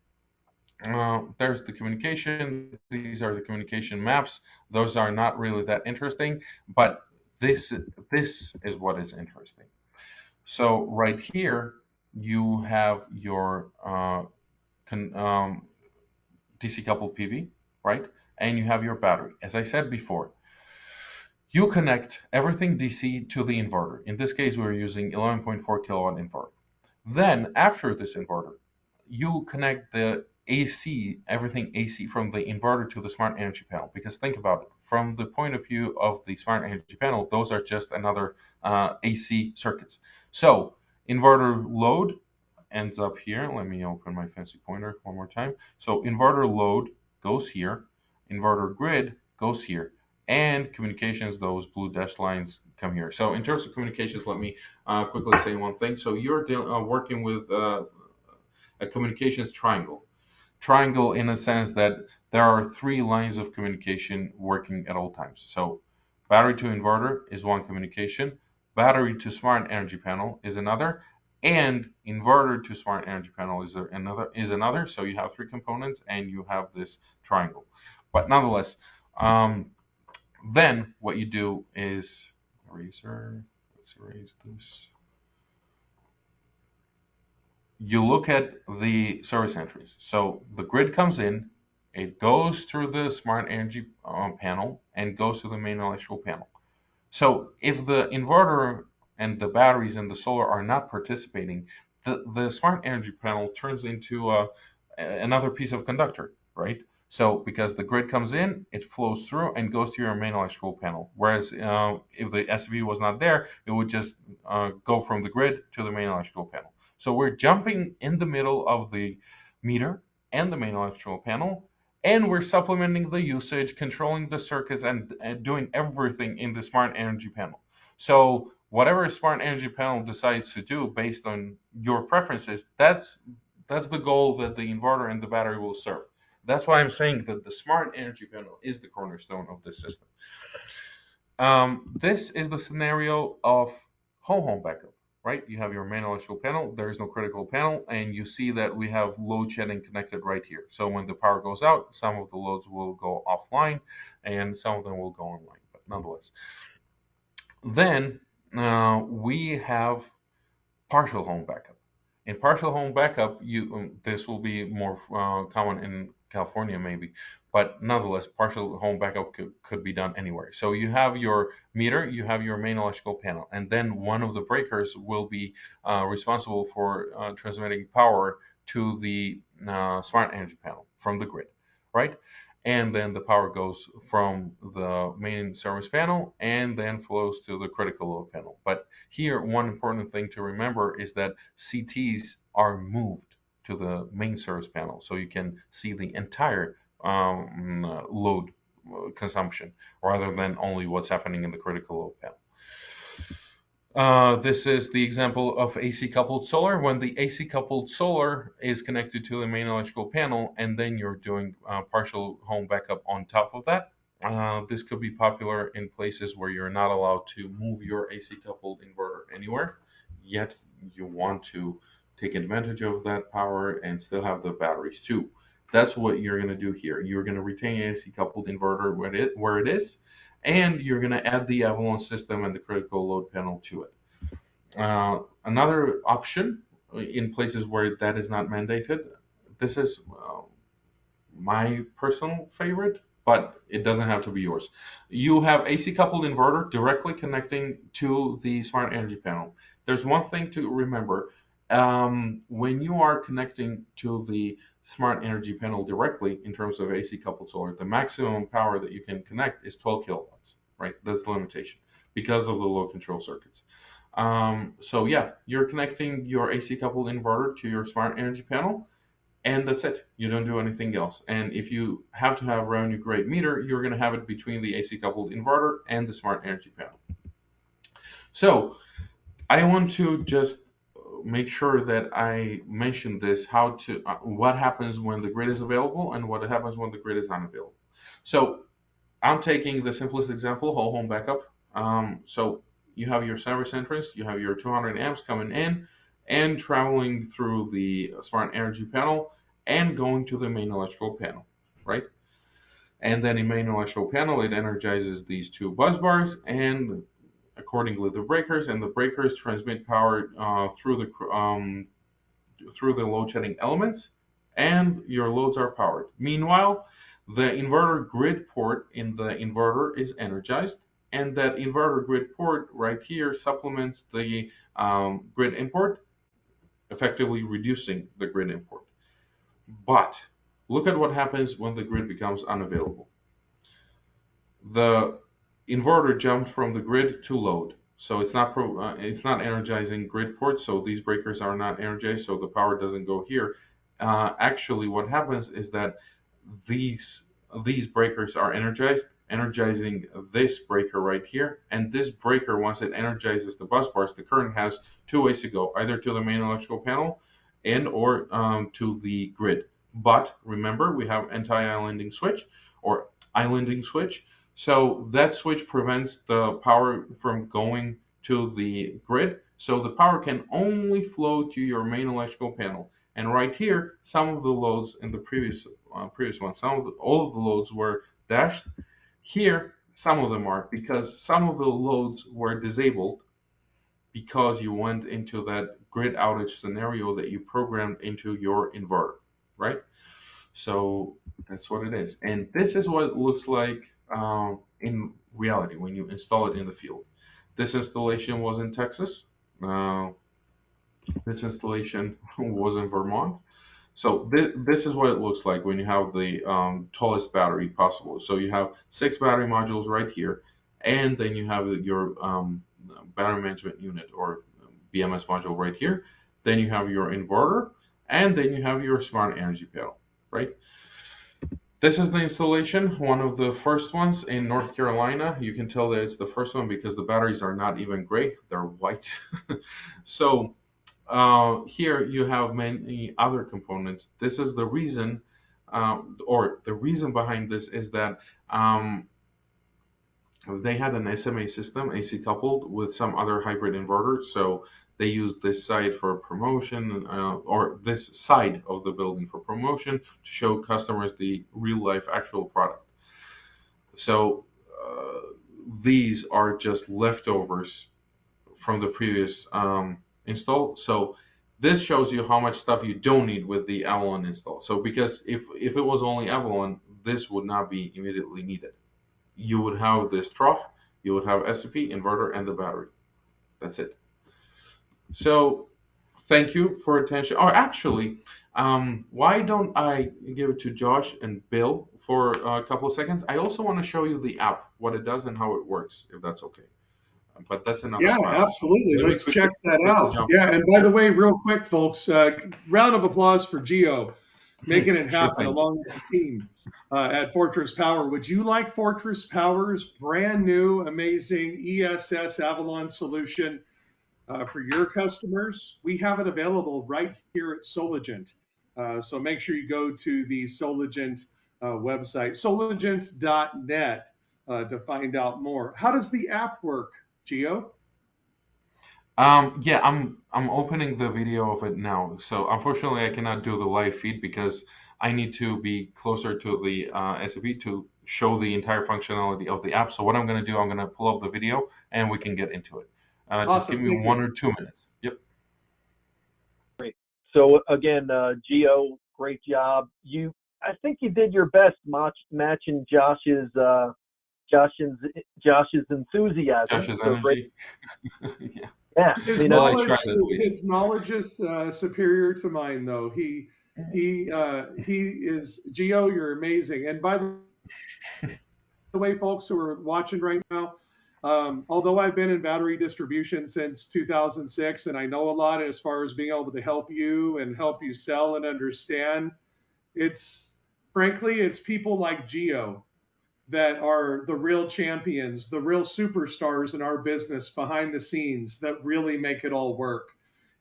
C: there's the communication. These are the communication maps. Those are not really that interesting, but this is what is interesting. So right here, you have your DC coupled PV, right? And you have your battery. As I said before, you connect everything DC to the inverter. In this case, we're using 11.4 kilowatt inverter. Then after this inverter, you connect the AC, everything AC from the inverter to the smart energy panel. Because think about it, from the point of view of the smart energy panel, those are just another AC circuits. So inverter load ends up here. Let me open my fancy pointer one more time. So inverter load goes here, inverter grid goes here, and communications, those blue dashed lines come here. So in terms of communications, let me quickly say one thing. So you're working with a communications triangle. Triangle in a sense that there are three lines of communication working at all times. So battery to inverter is one communication, battery to smart energy panel is another, and inverter to smart energy panel is another. So you have three components and you have this triangle. But nonetheless, then what you do is let's erase this. You look at the service entries. So the grid comes in, it goes through the smart energy panel and goes to the main electrical panel. So if the inverter and the batteries and the solar are not participating, the smart energy panel turns into another piece of conductor, right? So because the grid comes in, it flows through and goes to your main electrical panel. Whereas if the SCV was not there, it would just go from the grid to the main electrical panel. So we're jumping in the middle of the meter and the main electrical panel, and we're supplementing the usage, controlling the circuits, and doing everything in the smart energy panel. So whatever a smart energy panel decides to do based on your preferences, that's the goal that the inverter and the battery will serve. That's why I'm saying that the smart energy panel is the cornerstone of this system. This is the scenario of whole home backup, right? You have your main electrical panel, there is no critical panel, and you see that we have load shedding connected right here. So when the power goes out, some of the loads will go offline and some of them will go online, but nonetheless. Then we have partial home backup. In partial home backup, this will be more common in California maybe, but nonetheless, partial home backup could be done anywhere. So you have your meter, you have your main electrical panel, and then one of the breakers will be responsible for transmitting power to the smart energy panel from the grid, right? And then the power goes from the main service panel and then flows to the critical load panel. But here, one important thing to remember is that CTs are moved to the main service panel, so you can see the entire load consumption rather than only what's happening in the critical load panel. This is the example of AC coupled solar. When the AC coupled solar is connected to the main electrical panel and then you're doing partial home backup on top of that, this could be popular in places where you're not allowed to move your AC coupled inverter anywhere, yet you want to take advantage of that power and still have the batteries too. That's what you're going to do here. You're going to retain AC coupled inverter where it is, and you're going to add the Avalon system and the critical load panel to it. Another option in places where that is not mandated, this is my personal favorite, but it doesn't have to be yours. You have AC coupled inverter directly connecting to the smart energy panel. There's one thing to remember. When you are connecting to the smart energy panel directly in terms of AC coupled solar, the maximum power that you can connect is 12 kilowatts, right? That's the limitation because of the load control circuits. So yeah, you're connecting your AC coupled inverter to your smart energy panel, and that's it. You don't do anything else. And if you have to have revenue grade meter, you're going to have it between the AC coupled inverter and the smart energy panel. So I want to just make sure that I mention this, what happens when the grid is available and what happens when the grid is unavailable. So I'm taking the simplest example, whole home backup. So you have your service entrance, you have your 200 amps coming in and traveling through the smart energy panel and going to the main electrical panel, right? And then in main electrical panel, it energizes these two bus bars and accordingly the breakers, and the breakers transmit power through the load shedding elements, and your loads are powered. Meanwhile, the inverter grid port in the inverter is energized, and that inverter grid port right here supplements the grid import, effectively reducing the grid import. But look at what happens when the grid becomes unavailable. The inverter jumps from the grid to load, so it's not energizing grid ports, so these breakers are not energized, so the power doesn't go here. Actually, what happens is that these breakers are energizing this breaker right here, and this breaker, once it energizes the bus bars, the current has two ways to go, either to the main electrical panel and or to the grid. But remember, we have anti-islanding switch or islanding switch. So that switch prevents the power from going to the grid. So the power can only flow to your main electrical panel. And right here, some of the loads in the previous one, all of the loads were dashed. Here, some of them are, because some of the loads were disabled because you went into that grid outage scenario that you programmed into your inverter, right? So that's what it is. And this is what it looks like in reality when you install it in the field. This installation was in Texas. This installation was in Vermont. So this is what it looks like when you have the tallest battery possible. So you have 6 battery modules right here, and then you have your battery management unit or BMS module right here. Then you have your inverter, and then you have your smart energy panel, right? This is the installation, one of the first ones in North Carolina. You can tell that it's the first one because the batteries are not even gray, they're white. So here you have many other components. This is the reason, or the reason behind this is that they had an SMA system, AC coupled, with some other hybrid inverters. So they used this side for promotion, or this side of the building for promotion to show customers the real life actual product. So these are just leftovers from the previous install. So this shows you how much stuff you don't need with the Avalon install. So because if it was only Avalon, this would not be immediately needed. You would have this trough, you would have SAP, inverter, and the battery. That's it. So thank you for attention. Or actually, why don't I give it to Josh and Bill for a couple of seconds? I also want to show you the app, what it does and how it works, if that's okay. But that's another
A: Yeah,
C: file.
A: absolutely.
C: Let me
A: Let's check that out.
C: jump.
A: Yeah, and by the way, real quick, folks, round of applause for Gio making it
C: Sure
A: happen
C: thing.
A: along with the team at Fortress Power. Would you like Fortress Power's brand new, amazing ESS Avalon solution for your customers? We have it available right here at Soligent. So make sure you go to the Soligent website, soligent.net, to find out more. How does the app work, Gio?
C: Yeah, I'm opening the video of it now. So unfortunately, I cannot do the live feed because I need to be closer to the SAP to show the entire functionality of the app. So what I'm going to do, I'm going to pull up the video and we can get into it. Just
A: Awesome.
C: give me
A: Thank
C: 1
A: you.
C: or 2 minutes. Yep.
B: Great. So again, Gio, great job. I think you did your best matching Josh's enthusiasm.
C: Josh's
B: So great.
C: energy. Yeah.
B: Yeah.
A: His
C: Well, I
A: knowledge,
C: tried at least.
A: his knowledge is superior to mine, though. He is Gio. You're amazing. And by the way, folks who are watching right now, although I've been in battery distribution since 2006, and I know a lot as far as being able to help you and help you sell and understand, it's frankly, it's people like Gio that are the real champions, the real superstars in our business behind the scenes that really make it all work.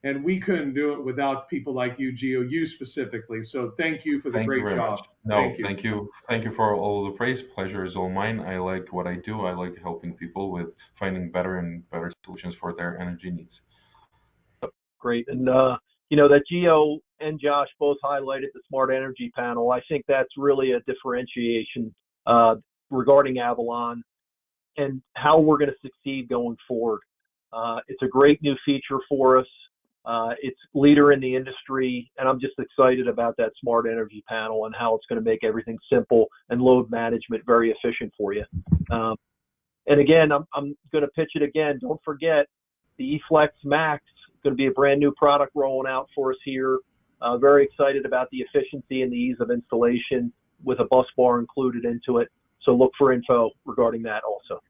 A: And we couldn't do it without people like you, Gio, you specifically. So thank you for the
C: Thank you
A: great
C: very
A: job.
C: much. No,
A: Thank you.
C: thank you. Thank you for all the praise. Pleasure is all mine. I like what I do. I like helping people with finding better and better solutions for their energy needs.
B: Great. And, that Gio and Josh both highlighted the smart energy panel. I think that's really a differentiation regarding Avalon and how we're going to succeed going forward. It's a great new feature for us. It's leader in the industry, and I'm just excited about that smart energy panel and how it's going to make everything simple and load management very efficient for you. And again, I'm going to pitch it again. Don't forget the eFlex Max is going to be a brand new product rolling out for us here. Very excited about the efficiency and the ease of installation with a bus bar included into it. So look for info regarding that also.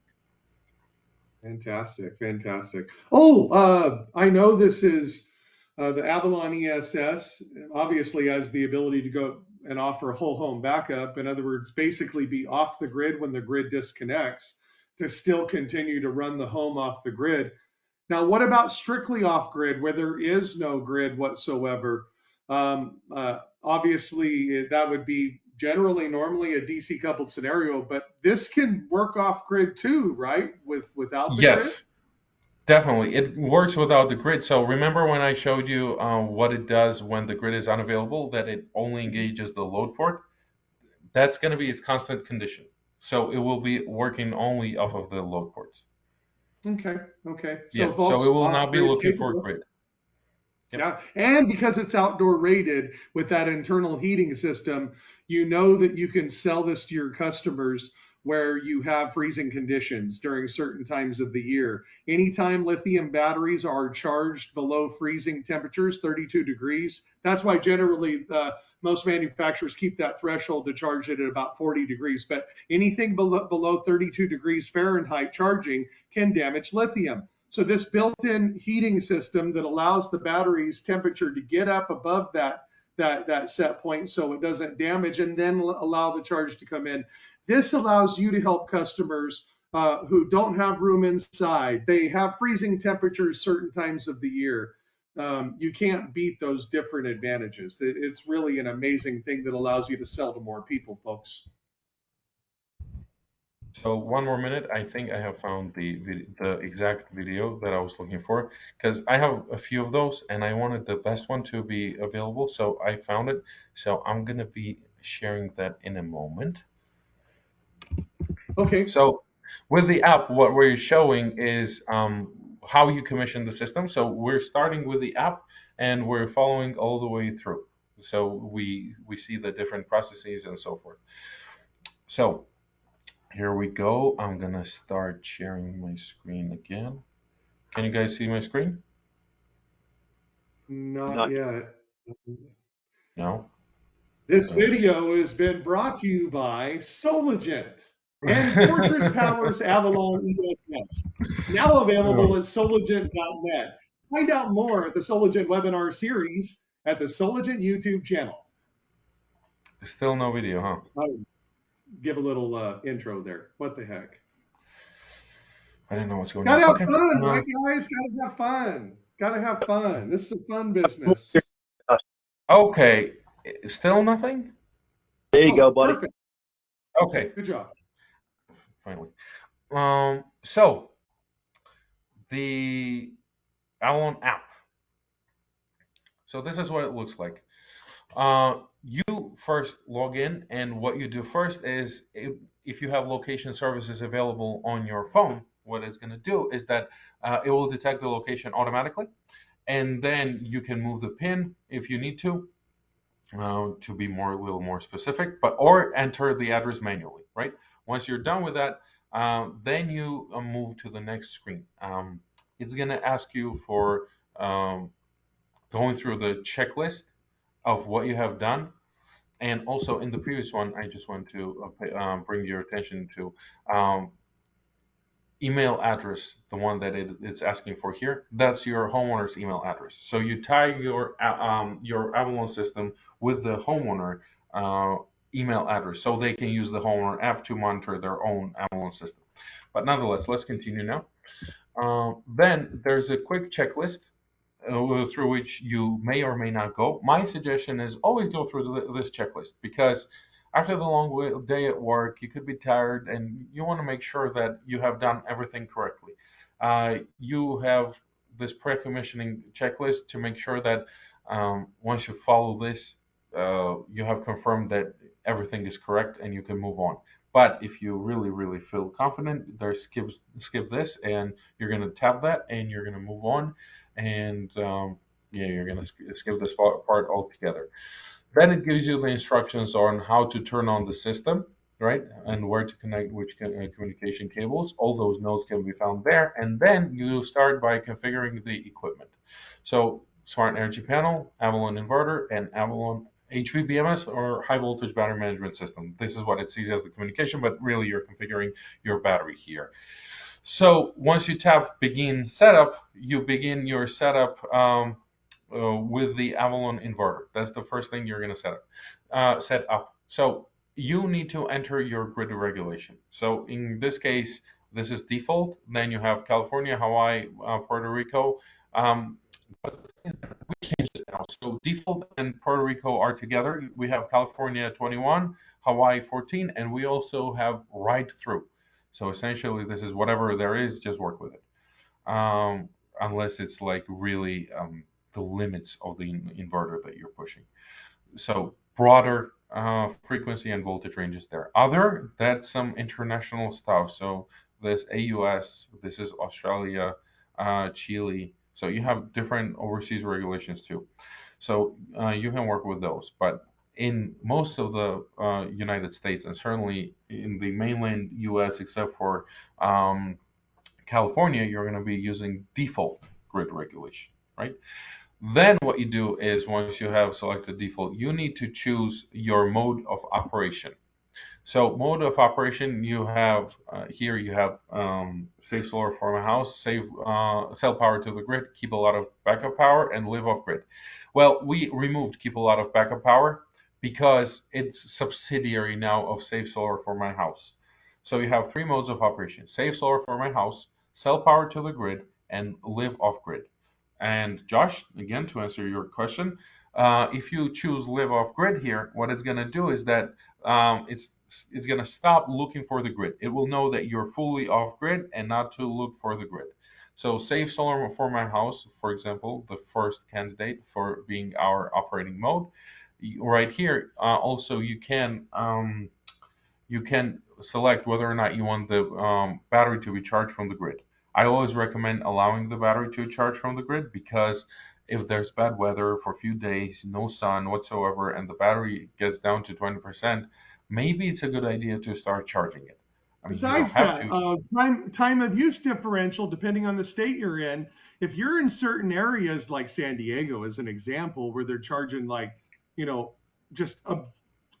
A: Fantastic, fantastic. Oh, I know this is the Avalon ESS, obviously has the ability to go and offer a whole home backup. In other words, basically be off the grid when the grid disconnects to still continue to run the home off the grid. Now, what about strictly off grid where there is no grid whatsoever? Obviously, that would be normally a DC coupled scenario, but this can work off grid too, right? Without the grid?
C: Yes, definitely. It works without the grid. So remember when I showed you what it does when the grid is unavailable, that it only engages the load port? That's going to be its constant condition. So it will be working only off of the load ports.
A: Okay. So
C: Yeah,
A: folks,
C: so it will not be
A: off-grid
C: looking for
A: capable.
C: grid. Yep.
A: Yeah, and because it's outdoor rated with that internal heating system, you know that you can sell this to your customers where you have freezing conditions during certain times of the year. Anytime lithium batteries are charged below freezing temperatures, 32 degrees, that's why generally most manufacturers keep that threshold to charge it at about 40 degrees. But anything below 32 degrees Fahrenheit charging can damage lithium. So this built-in heating system that allows the battery's temperature to get up above that set point so it doesn't damage and then allow the charge to come in. This allows you to help customers who don't have room inside. They have freezing temperatures certain times of the year. You can't beat those different advantages. It's really an amazing thing that allows you to sell to more people, folks.
C: So one more minute. I think I have found the exact video that I was looking for, because I have a few of those and I wanted the best one to be available. So I found it. So I'm going to be sharing that in a moment.
A: Okay.
C: So with the app, what we're showing is how you commission the system. So we're starting with the app and we're following all the way through. So we see the different processes and so forth. So here we go. I'm gonna start sharing my screen again. Can you guys see my screen?
A: Not yet.
C: No?
A: This video has been brought to you by Soligent and Fortress Power's Avalon ESS. Now available at soligent.net. Find out more at the Soligent webinar series at the Soligent YouTube channel.
C: Still no video, huh?
A: I'll give a little intro there. What the heck?
C: I don't know what's going
A: Gotta
C: on.
A: have fun, right, guys? Gotta have fun. Gotta have fun. This is a fun business.
C: Okay, still nothing?
B: There you go, buddy.
A: Perfect.
C: Okay,
A: Good job.
C: finally. So the Avalon app. So this is what it looks like. You first log in, and what you do first is if you have location services available on your phone, what it's going to do is that it will detect the location automatically, and then you can move the pin if you need to be a little more specific, or enter the address manually, right? Once you're done with that, then you move to the next screen. It's going to ask you for going through the checklist of what you have done. And also in the previous one, I just want to bring your attention to email address, the one that it's asking for here. That's your homeowner's email address. So you tie your Avalon system with the homeowner email address, so they can use the homeowner app to monitor their own Avalon system. But nonetheless, let's continue now. Then there's a quick checklist through which you may or may not go. My suggestion is always go through this checklist, because after the long day at work, you could be tired and you want to make sure that you have done everything correctly. You have this pre-commissioning checklist to make sure that once you follow this, you have confirmed that everything is correct and you can move on. But if you really, really feel confident, there's skip this, and you're going to tap that and you're going to move on. And you're going to skip this part altogether. Then it gives you the instructions on how to turn on the system, right? And where to connect which communication cables. All those notes can be found there. And then you start by configuring the equipment. So smart energy panel, Avalon inverter, and Avalon HVBMS, or high voltage battery management system. This is what it sees as the communication, but really you're configuring your battery here. So once you tap begin setup, you begin your setup with the Avalon inverter. That's the first thing you're going to set up. So you need to enter your grid regulation. So in this case, this is default. Then you have California, Hawaii, Puerto Rico. But we changed it now. So default and Puerto Rico are together. We have California 21, Hawaii 14, and we also have right through. So essentially, this is whatever there is, just work with it. Unless it's like really the limits of the inverter that you're pushing. So broader frequency and voltage ranges there. That's some international stuff. So this AUS, this is Australia, Chile. So you have different overseas regulations too. So you can work with those. But in most of the United States, and certainly in the mainland US, except for um, California, you're going to be using default grid regulation, right? Then what you do is once you have selected default, you need to choose your mode of operation. So mode of operation, you have here you have save solar for my house, save sell power to the grid, keep a lot of backup power, and live off grid. Well, we removed keep a lot of backup power because it's subsidiary now of save solar for my house. So you have three modes of operation: save solar for my house, sell power to the grid, and live off grid. And Josh, again, to answer your question, if you choose live off grid here, what it's going to do is that it's going to stop looking for the grid. It will know that you're fully off grid and not to look for the grid. So save solar for my house, for example, the first candidate for being our operating mode. Right here, also you can select whether or not you want the battery to be charged from the grid. I always recommend allowing the battery to charge from the grid because if there's bad weather for a few days, no sun whatsoever, and the battery gets down to 20%, maybe it's a good idea to start charging it. I mean, you don't
A: Besides
C: have
A: that,
C: to.
A: time of use differential, depending on the state you're in, if you're in certain areas like San Diego, as an example, where they're charging like, you know, just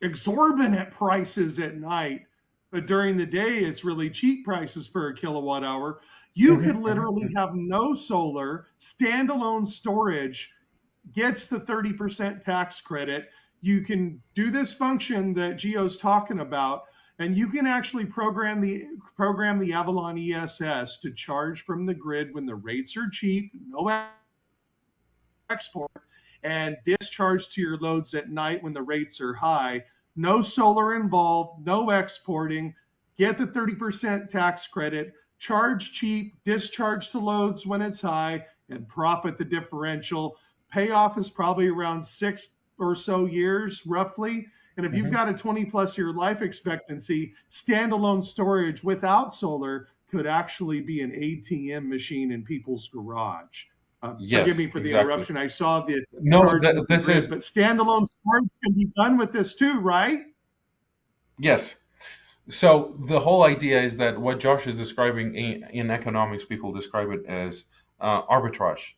A: exorbitant prices at night, but during the day it's really cheap prices per a kilowatt hour, you could
C: Mhm, mhm,
A: literally have no solar, standalone storage, gets the 30% tax credit. You can do this function that Gio's talking about, and you can actually program the Avalon ESS to charge from the grid when the rates are cheap, no export, and discharge to your loads at night when the rates are high. No solar involved, no exporting. Get the 30% tax credit, charge cheap, discharge to loads when it's high, and profit the differential. Payoff is probably around 6 or so years, roughly. And if you've
C: mhm.
A: got a 20+ year life expectancy, standalone storage without solar could actually be an ATM machine in people's garage. Forgive me
C: Yes,
A: for the
C: exactly.
A: interruption. I saw the
C: No,
A: charging with the
C: this
A: grid,
C: is
A: but standalone storage can be done with this too, right?
C: yes. So the whole idea is that what Josh is describing in economics, people describe it as arbitrage.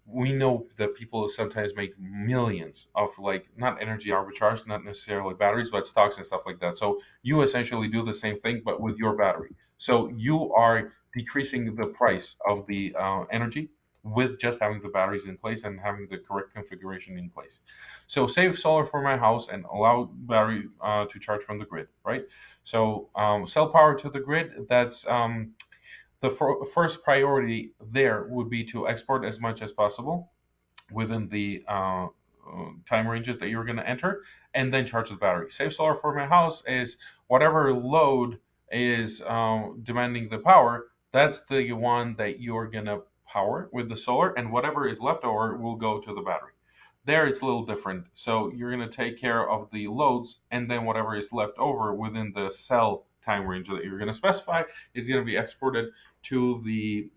C: We know that people sometimes make millions of like not energy arbitrage, not necessarily batteries, but stocks and stuff like that. So you essentially do the same thing, but with your battery. So you are decreasing the price of the energy with just having the batteries in place and having the correct configuration in place. So save solar for my house and allow battery to charge from the grid, right? So sell power to the grid. That's the first priority there would be to export as much as possible within the time ranges that you're going to enter, and then charge the battery. Save solar for my house is whatever load is demanding the power. That's the one that you're going to power with the solar, and whatever is left over will go to the battery. There, it's a little different. So you're going to take care of the loads, and then whatever is left over within the cell time range that you're going to specify is going to be exported to the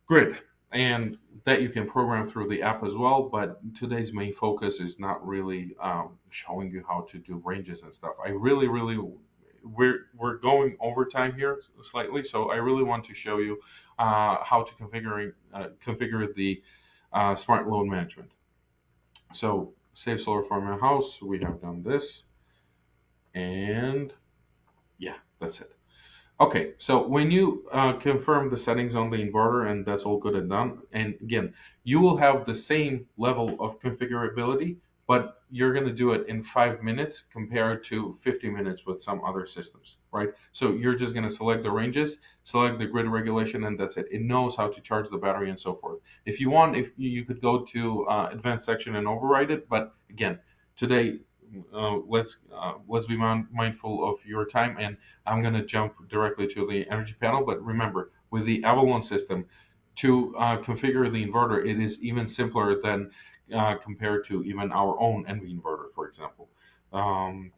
C: grid, and that you can program through the app as well. But today's main focus is not really showing you how to do ranges and stuff. We're going over time here slightly, so I really want to show you how to configure the smart load management. So save solar for my house. We have done this, and yeah, that's it. Okay, so when you confirm the settings on the inverter and that's all good and done, and again, you will have the same level of configurability, but you're going to do it in 5 minutes compared to 50 minutes with some other systems, right? So you're just going to select the ranges, select the grid regulation, and that's it. It knows how to charge the battery and so forth. If you want, if you could go to advanced section and override it, but again, today let's be mindful of your time, and I'm going to jump directly to the energy panel. But remember, with the Avalon system, to configure the inverter, it is even simpler than compared to even our own NV inverter, for example. Um,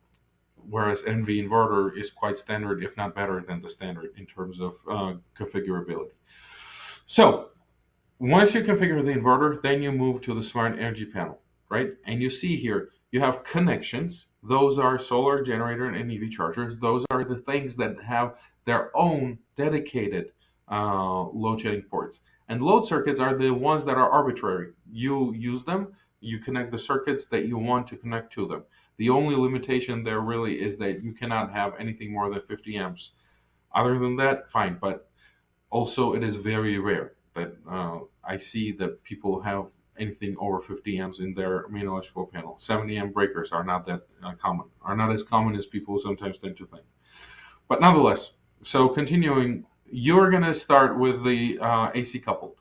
C: Whereas NV inverter is quite standard, if not better than the standard in terms of configurability. So once you configure the inverter, then you move to the smart energy panel. right? And you see here, you have connections. Those are solar generator and EV chargers. Those are the things that have their own dedicated load shedding ports. And load circuits are the ones that are arbitrary. You use them, you connect the circuits that you want to connect to them. The only limitation there really is that you cannot have anything more than 50 amps. Other than that, fine. But also, it is very rare that I see that people have anything over 50 amps in their main electrical panel. 70 amp breakers are not that common, are not as common as people sometimes tend to think. But nonetheless, so continuing, you're going to start with the AC coupled.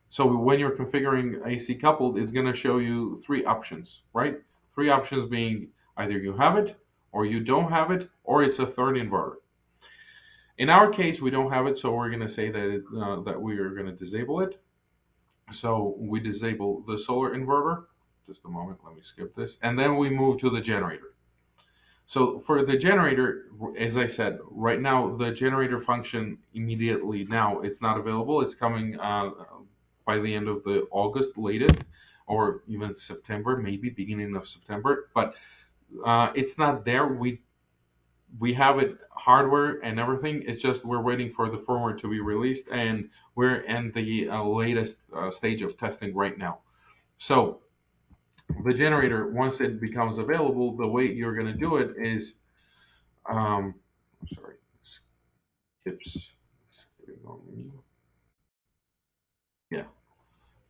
C: So when you're configuring AC coupled, it's going to show you three options, right? Three options being either you have it, or you don't have it, or it's a third inverter. In our case, we don't have it, so we're going to say that we are going to disable it. So we disable the solar inverter. Just a moment, let me skip this. And then we move to the generator. So for the generator, as I said, right now the generator function immediately now it's not available. It's coming by the end of the August latest, or even September, maybe beginning of September. But it's not there. We have it hardware and everything. It's just we're waiting for the firmware to be released, and we're in the latest stage of testing right now. So the generator, once it becomes available, the way you're going to do it is, I'm sorry, skips. Yeah.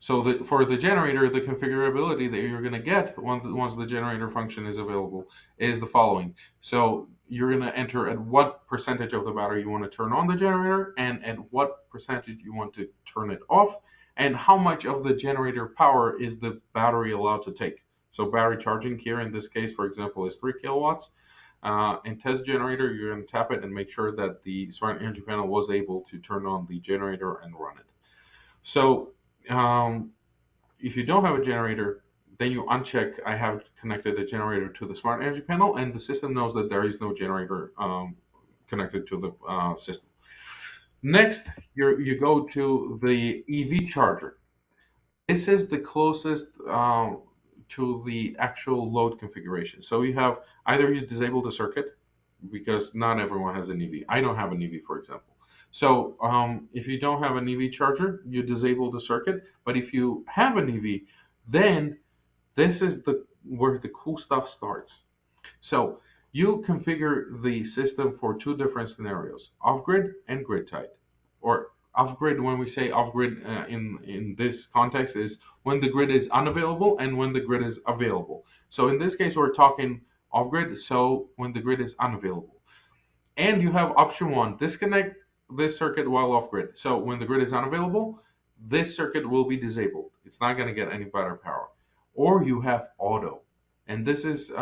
C: So for the generator, the configurability that you're going to get once the generator function is available is the following. So you're going to enter at what percentage of the battery you want to turn on the generator, and at what percentage you want to turn it off, and how much of the generator power is the battery allowed to take. So battery charging here in this case, for example, is 3 kilowatts. In test generator, you're going to tap it and make sure that the smart energy panel was able to turn on the generator and run it. So if you don't have a generator, then you uncheck I have connected a generator to the smart energy panel, and the system knows that there is no generator connected to the system. Next, you go to the EV charger. This is the closest to the actual load configuration. So you have either you disable the circuit, because not everyone has an EV. I don't have an EV, for example. So if you don't have an EV charger, you disable the circuit. But if you have an EV, then this is where the cool stuff starts. So you configure the system for two different scenarios: off-grid and grid-tied. Or off-grid, when we say off-grid in this context, is when the grid is unavailable and when the grid is available. So in this case, we're talking off-grid, so when the grid is unavailable. And you have option one, disconnect this circuit while off-grid. So when the grid is unavailable, this circuit will be disabled. It's not going to get any battery power. Or you have auto. And this is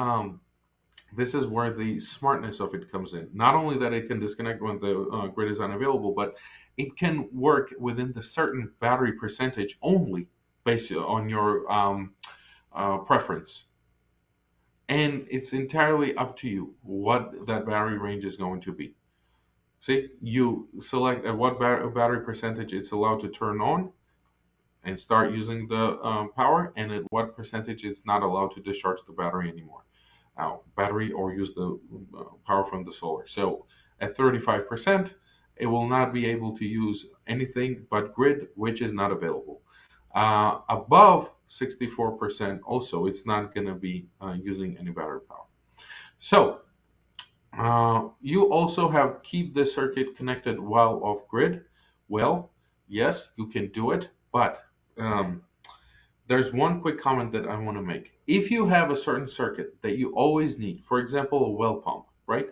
C: where the smartness of it comes in. Not only that it can disconnect when the grid is unavailable, but it can work within the certain battery percentage only based on your preference. And it's entirely up to you what that battery range is going to be. See, you select at what battery percentage it's allowed to turn on and start using the power, and at what percentage it's not allowed to discharge the battery anymore. Battery or use the power from the solar. So at 35%, it will not be able to use anything but grid, which is not available. Above 64%, also, it's not going to be using any battery power. So you also have keep the circuit connected while off grid. Well, yes, you can do it, but there's one quick comment that I want to make. If you have a certain circuit that you always need, for example, a well pump, right?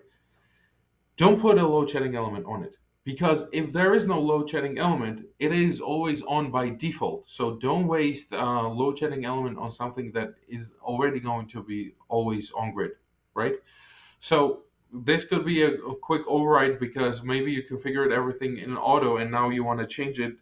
C: Don't put a load shedding element on it, because if there is no load shedding element, it is always on by default. So don't waste load shedding element on something that is already going to be always on grid, right? So this could be a quick override, because maybe you configured everything in auto and now you want to change it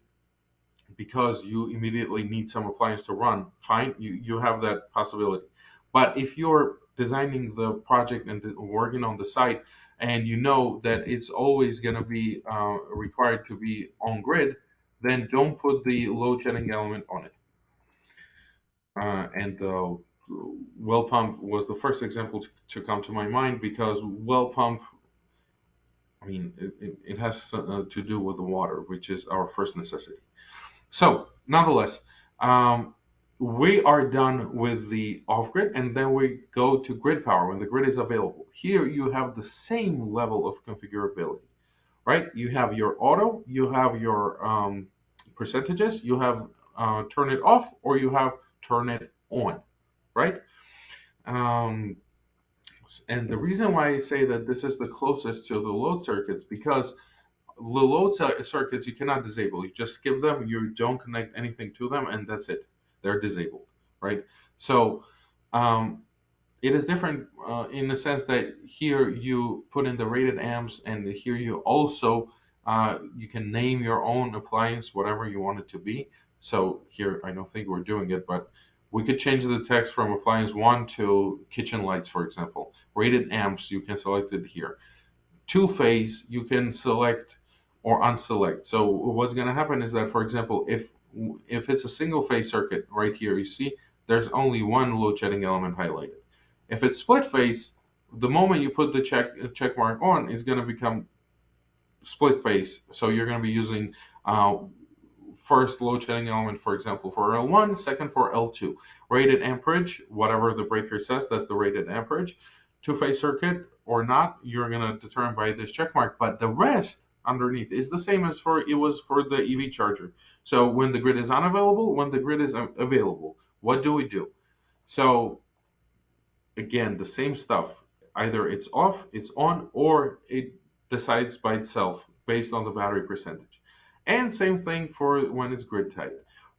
C: because you immediately need some appliance to run. Fine, you have that possibility. But if you're designing the project and working on the site, and you know that it's always going to be required to be on grid, then don't put the load shedding element on it. and the well pump was the first example to come to my mind because well pump, I mean, it has to do with the water, which is our first necessity. So, nonetheless, um, we are done with the off grid, and then we go to grid power when the grid is available. Here, you have the same level of configurability, right? You have your auto, you have your percentages, you have turn it off, or you have turn it on, right? Um, and the reason why I say that this is the closest to the load circuits because the load circuits you cannot disable. You just skip them. You don't connect anything to them, and that's it. They're disabled, right? So um, it is different in the sense that here you put in the rated amps, and here you also you can name your own appliance, whatever you want it to be. So here I don't think we're doing it, but we could change the text from appliance one to kitchen lights, for example. Rated amps, you can select it here. Two phase, you can select or unselect. So what's going to happen is that, for example, if it's a single phase circuit right here, you see there's only one load shedding element highlighted. If it's split phase, the moment you put the check mark on, it's going to become split phase. So you're going to be using first load shedding element, for example, for L1, second for L2. Rated amperage, whatever the breaker says, that's the rated amperage. Two-phase circuit or not, you're going to determine by this check mark. But the rest underneath is the same as it was for the EV charger. So when the grid is unavailable, when the grid is available, what do we do? So again, the same stuff. Either it's off, it's on, or it decides by itself based on the battery percentage. And same thing for when it's grid tied.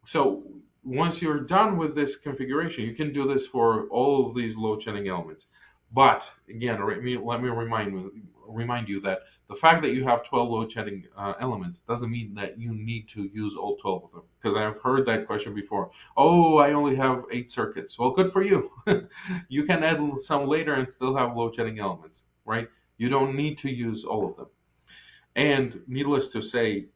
C: So once you're done with this configuration, you can do this for all of these load shedding elements. But again, let me remind you that the fact that you have 12 load shedding elements doesn't mean that you need to use all 12 of them. Because I've heard that question before. Oh, I only have 8 circuits. Well, good for you. You can add some later and still have load shedding elements, right? You don't need to use all of them. And needless to say,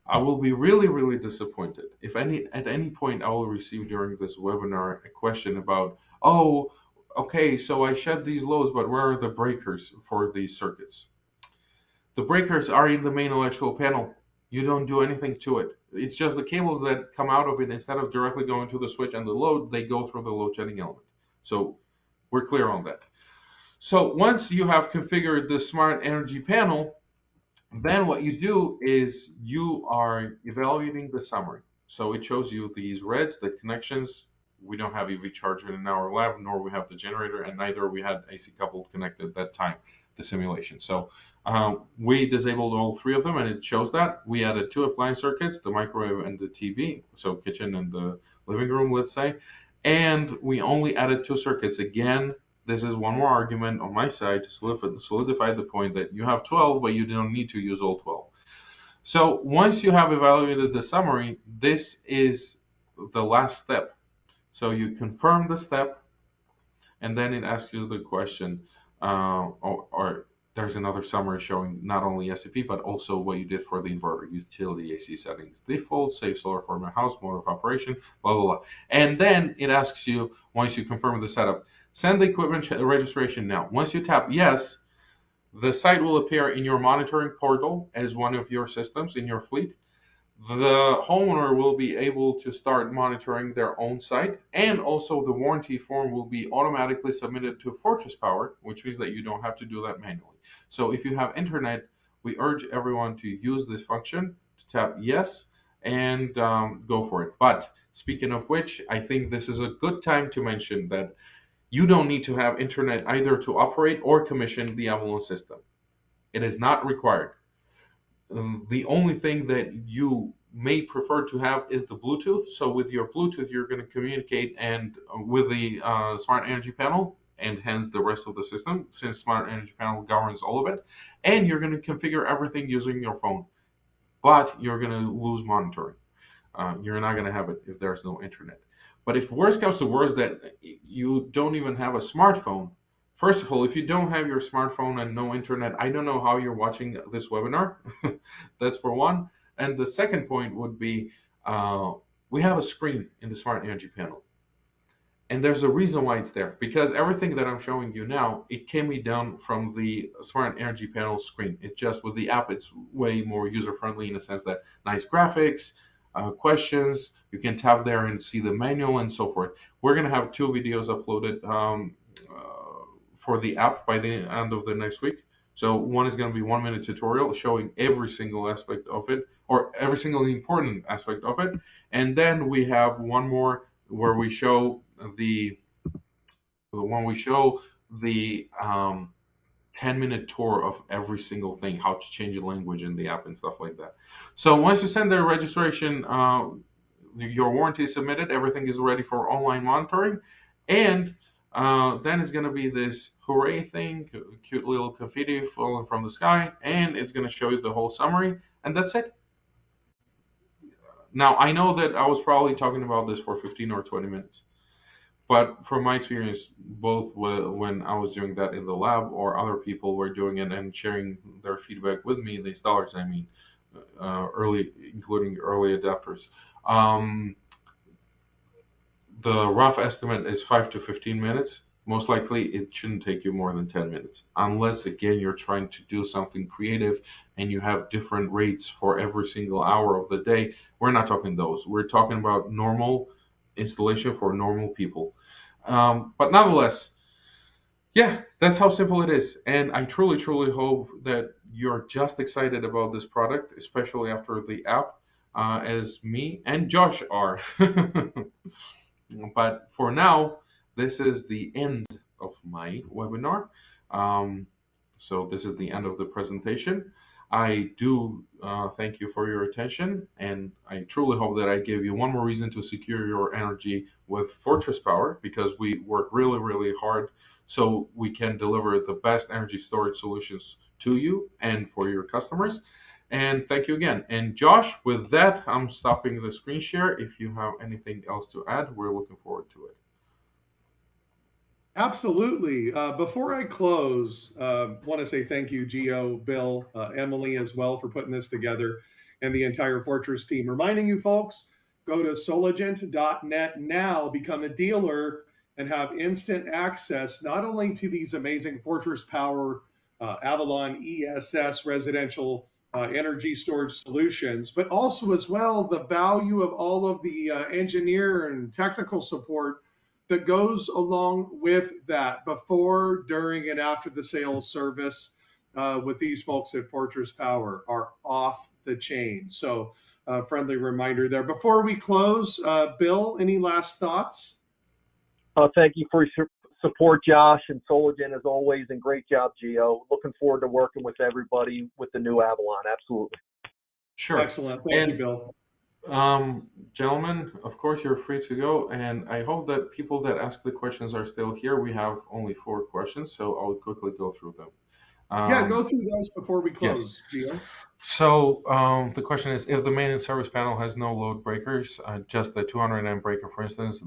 C: I will be really, really disappointed if at any point I will receive during this webinar a question about, oh, okay, so I shed these loads, but where are the breakers for these circuits? The breakers are in the main electrical panel. You don't do anything to it. It's just the cables that come out of it, instead of directly going to the switch and the load, they go through the load shedding element. So we're clear on that. So once you have configured the smart energy panel, then what you do is you are evaluating the summary. So it shows you these reds, the connections. We don't have EV charger in our lab, nor we have the generator, and neither we had AC coupled connected at that time, the simulation. So we disabled all 3 of them, and it shows that. We added 2 appliance circuits, the microwave and the TV, so kitchen and the living room, let's say. And we only added 2 circuits. Again, this is one more argument on my side to solidify the point that you have 12, but you don't need to use all 12. So once you have evaluated the summary, this is the last step. So you confirm the step, and then it asks you the question, or there's another summary showing not only SCP, but also what you did for the inverter, utility AC settings, default, save solar for my house, mode of operation, blah, blah, blah. And then it asks you, once you confirm the setup, send the equipment registration now. Once you tap yes, the site will appear in your monitoring portal as one of your systems in your fleet. The homeowner will be able to start monitoring their own site, and also the warranty form will be automatically submitted to Fortress Power, which means that you don't have to do that manually. So if you have internet, we urge everyone to use this function, to tap yes, and go for it. But speaking of which, I think this is a good time to mention that you don't need to have internet either to operate or commission the Avalon system. It is not required. The only thing that you may prefer to have is the Bluetooth. So with your Bluetooth, you're going to communicate and with the smart energy panel, and hence the rest of the system, since smart energy panel governs all of it. And you're going to configure everything using your phone, but you're going to lose monitoring. You're not going to have it if there's no internet. But if worst comes to worst, that you don't even have a smartphone, first of all, if you don't have your smartphone and no internet, I don't know how you're watching this webinar. That's for one. And the second point would be, we have a screen in the smart energy panel. And there's a reason why it's there, because everything that I'm showing you now, it can be done from the Smart Energy Panel screen. It's just with the app, it's way more user-friendly in the sense that nice graphics, questions, you can tap there and see the manual and so forth. We're going to have 2 videos uploaded for the app by the end of the next week. So one is going to be 1-minute tutorial showing every single aspect of it, or every single important aspect of it. And then we have one more where we show the 10-minute tour of every single thing, how to change the language in the app and stuff like that. So once you send the registration, your warranty is submitted, everything is ready for online monitoring, and then it's going to be this hooray thing, cute little confetti falling from the sky, and it's going to show you the whole summary, and that's it. Now, I know that I was probably talking about this for 15 or 20 minutes, but from my experience, both when I was doing that in the lab or other people were doing it and sharing their feedback with me, the installers, I mean, including early adapters, the rough estimate is 5 to 15 minutes. Most likely, it shouldn't take you more than 10 minutes, unless, again, you're trying to do something creative and you have different rates for every single hour of the day. We're not talking those. We're talking about normal installation for normal people. But nonetheless, yeah, that's how simple it is. And I truly, truly hope that you're just excited about this product, especially after the app, as me and Josh are. But for now, this is the end of my webinar. So this is the end of the presentation. I do thank you for your attention, and I truly hope that I gave you one more reason to secure your energy with Fortress Power, because we work really, really hard so we can deliver the best energy storage solutions to you and for your customers. And thank you again. And Josh, with that, I'm stopping the screen share. If you have anything else to add, we're looking forward to it.
A: Absolutely. Before I close, want to say thank you, Gio, Bill, Emily as well for putting this together, and the entire Fortress team. Reminding you folks, go to soligent.net now, become a dealer, and have instant access not only to these amazing Fortress Power Avalon ESS residential energy storage solutions, but also as well the value of all of the engineer and technical support that goes along with that before, during, and after the sales service with these folks at Fortress Power are off the chain. So friendly reminder there. Before we close, Bill, any last thoughts?
B: Thank you for your support, Josh, and Soligent as always, and great job, Gio. Looking forward to working with everybody with the new Avalon. Absolutely.
C: Sure.
A: Excellent. Thank you, Bill.
C: Gentlemen, of course, you're free to go, and I hope that people that ask the questions are still here. We have only 4 questions, so I'll quickly go through them.
A: Yeah, go through those before we close, yes. Gio.
C: So the question is, if the main service panel has no load breakers, just the 200 amp breaker, for instance,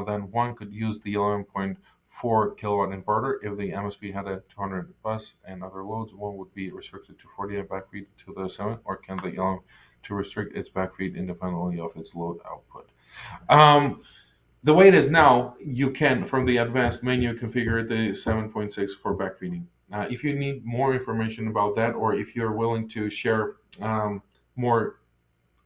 C: then one could use the 11.4 kilowatt inverter. If the MSP had a 200 bus and other loads, one would be restricted to 40 amp backfeed to the 7, or can the 11 to restrict its backfeed independently of its load output? The way it is now, you can, from the advanced menu, configure the 7.6 for backfeeding. If you need more information about that, or if you're willing to share more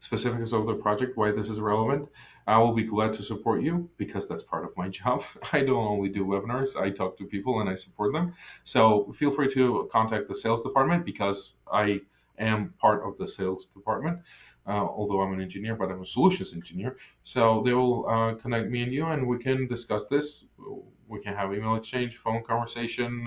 C: specifics of the project, why this is relevant, I will be glad to support you, because that's part of my job. I don't only do webinars, I talk to people and I support them. So feel free to contact the sales department, because I am part of the sales department. Although I'm an engineer, but I'm a solutions engineer. So they will connect me and you, and we can discuss this. We can have email exchange, phone conversation,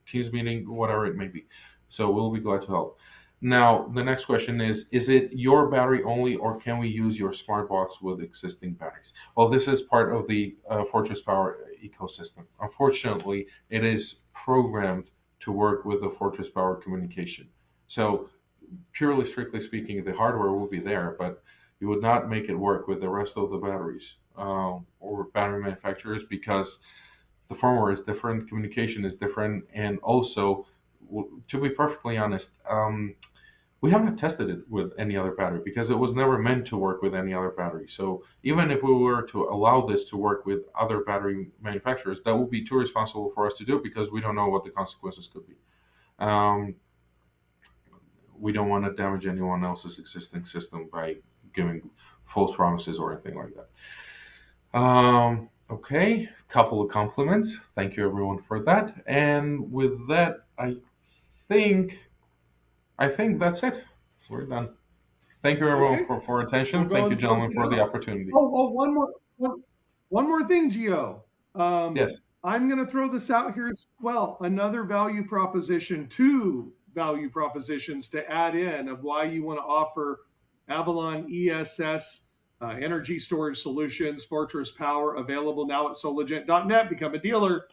C: Teams meeting, whatever it may be. So we'll be glad to help. Now, the next question is it your battery only, or can we use your smart box with existing batteries? Well, this is part of the Fortress Power ecosystem. Unfortunately, it is programmed to work with the Fortress Power communication. So purely strictly speaking, the hardware will be there, but you would not make it work with the rest of the batteries or battery manufacturers, because the firmware is different, communication is different, and also, to be perfectly honest, we haven't tested it with any other battery because it was never meant to work with any other battery. So even if we were to allow this to work with other battery manufacturers, that would be too responsible for us to do because we don't know what the consequences could be. Um, we don't want to damage anyone else's existing system by giving false promises or anything like that. Okay, couple of compliments. Thank you everyone for that. And with that, think I think that's it. We're done. Thank you everyone
A: Okay.
C: for attention.
A: We'll go
C: Thank you
A: and close
C: gentlemen
A: it
C: for the
A: out.
C: opportunity.
A: One more thing, Gio.
C: Yes.
A: I'm going to throw this out here as well. Another value proposition, two value propositions to add in of why you want to offer Avalon ESS energy storage solutions, Fortress Power, available now at Soligent.net. Become a dealer.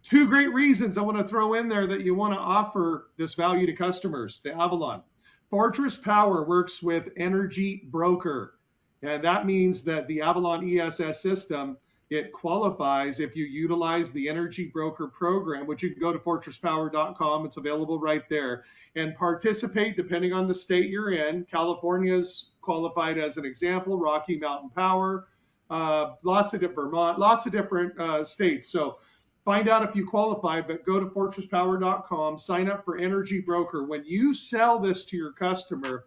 A: Two great reasons I want to throw in there that you want to offer this value to customers, the Avalon. Fortress Power works with Energy Broker. And that means that the Avalon ESS system, it qualifies if you utilize the Energy Broker program, which you can go to fortresspower.com. It's available right there, and participate depending on the state you're in. California's qualified as an example, Rocky Mountain Power, lots of different Vermont, lots of different states. So find out if you qualify, but go to fortresspower.com, sign up for Energy Broker. When you sell this to your customer,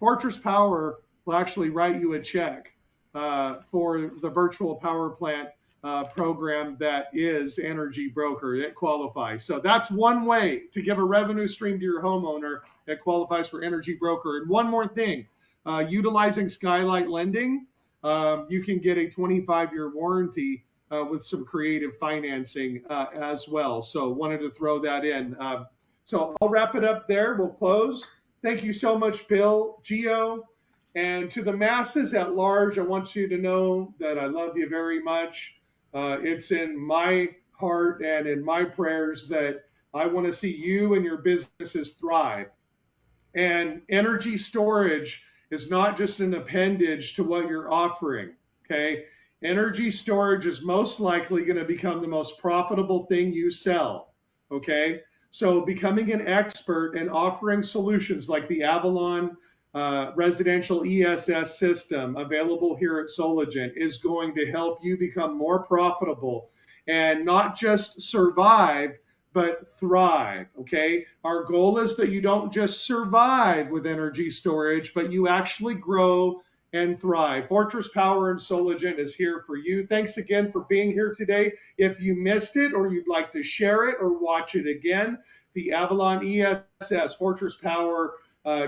A: Fortress Power will actually write you a check for the virtual power plant program that is Energy Broker. It qualifies. So that's one way to give a revenue stream to your homeowner that qualifies for Energy Broker. And one more thing, utilizing Skylight Lending, you can get a 25-year warranty with some creative financing as well. So wanted to throw that in. So I'll wrap it up there. We'll close. Thank you so much, Bill, Gio. And to the masses at large, I want you to know that I love you very much. It's in my heart and in my prayers that I want to see you and your businesses thrive. And energy storage is not just an appendage to what you're offering, okay? Energy storage is most likely going to become the most profitable thing you sell, okay? So becoming an expert and offering solutions like the Avalon residential ESS system available here at Soligent is going to help you become more profitable and not just survive, but thrive, okay? Our goal is that you don't just survive with energy storage, but you actually grow and thrive. Fortress Power and Soligent is here for you. Thanks again for being here today. If you missed it or you'd like to share it or watch it again, the Avalon ESS Fortress Power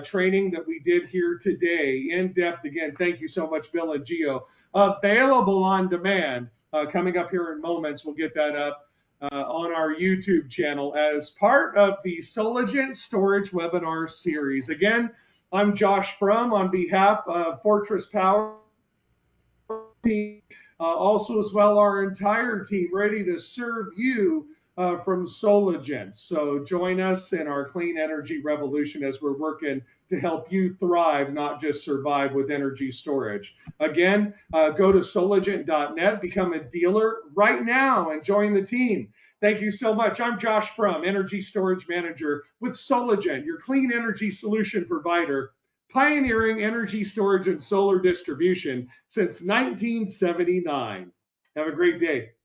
A: training that we did here today, in depth. Again, thank you so much, Bill and Gio. Available on demand. Coming up here in moments, we'll get that up on our YouTube channel as part of the Soligent Storage Webinar Series. Again, I'm Josh Brumm on behalf of Fortress Power team, also as well our entire team ready to serve you from Soligent. So join us in our clean energy revolution as we're working to help you thrive, not just survive with energy storage. Again, go to Soligent.net, become a dealer right now and join the team. Thank you so much. I'm Josh Brumm, Energy Storage Manager with Soligent, your clean energy solution provider, pioneering energy storage and solar distribution since 1979. Have a great day.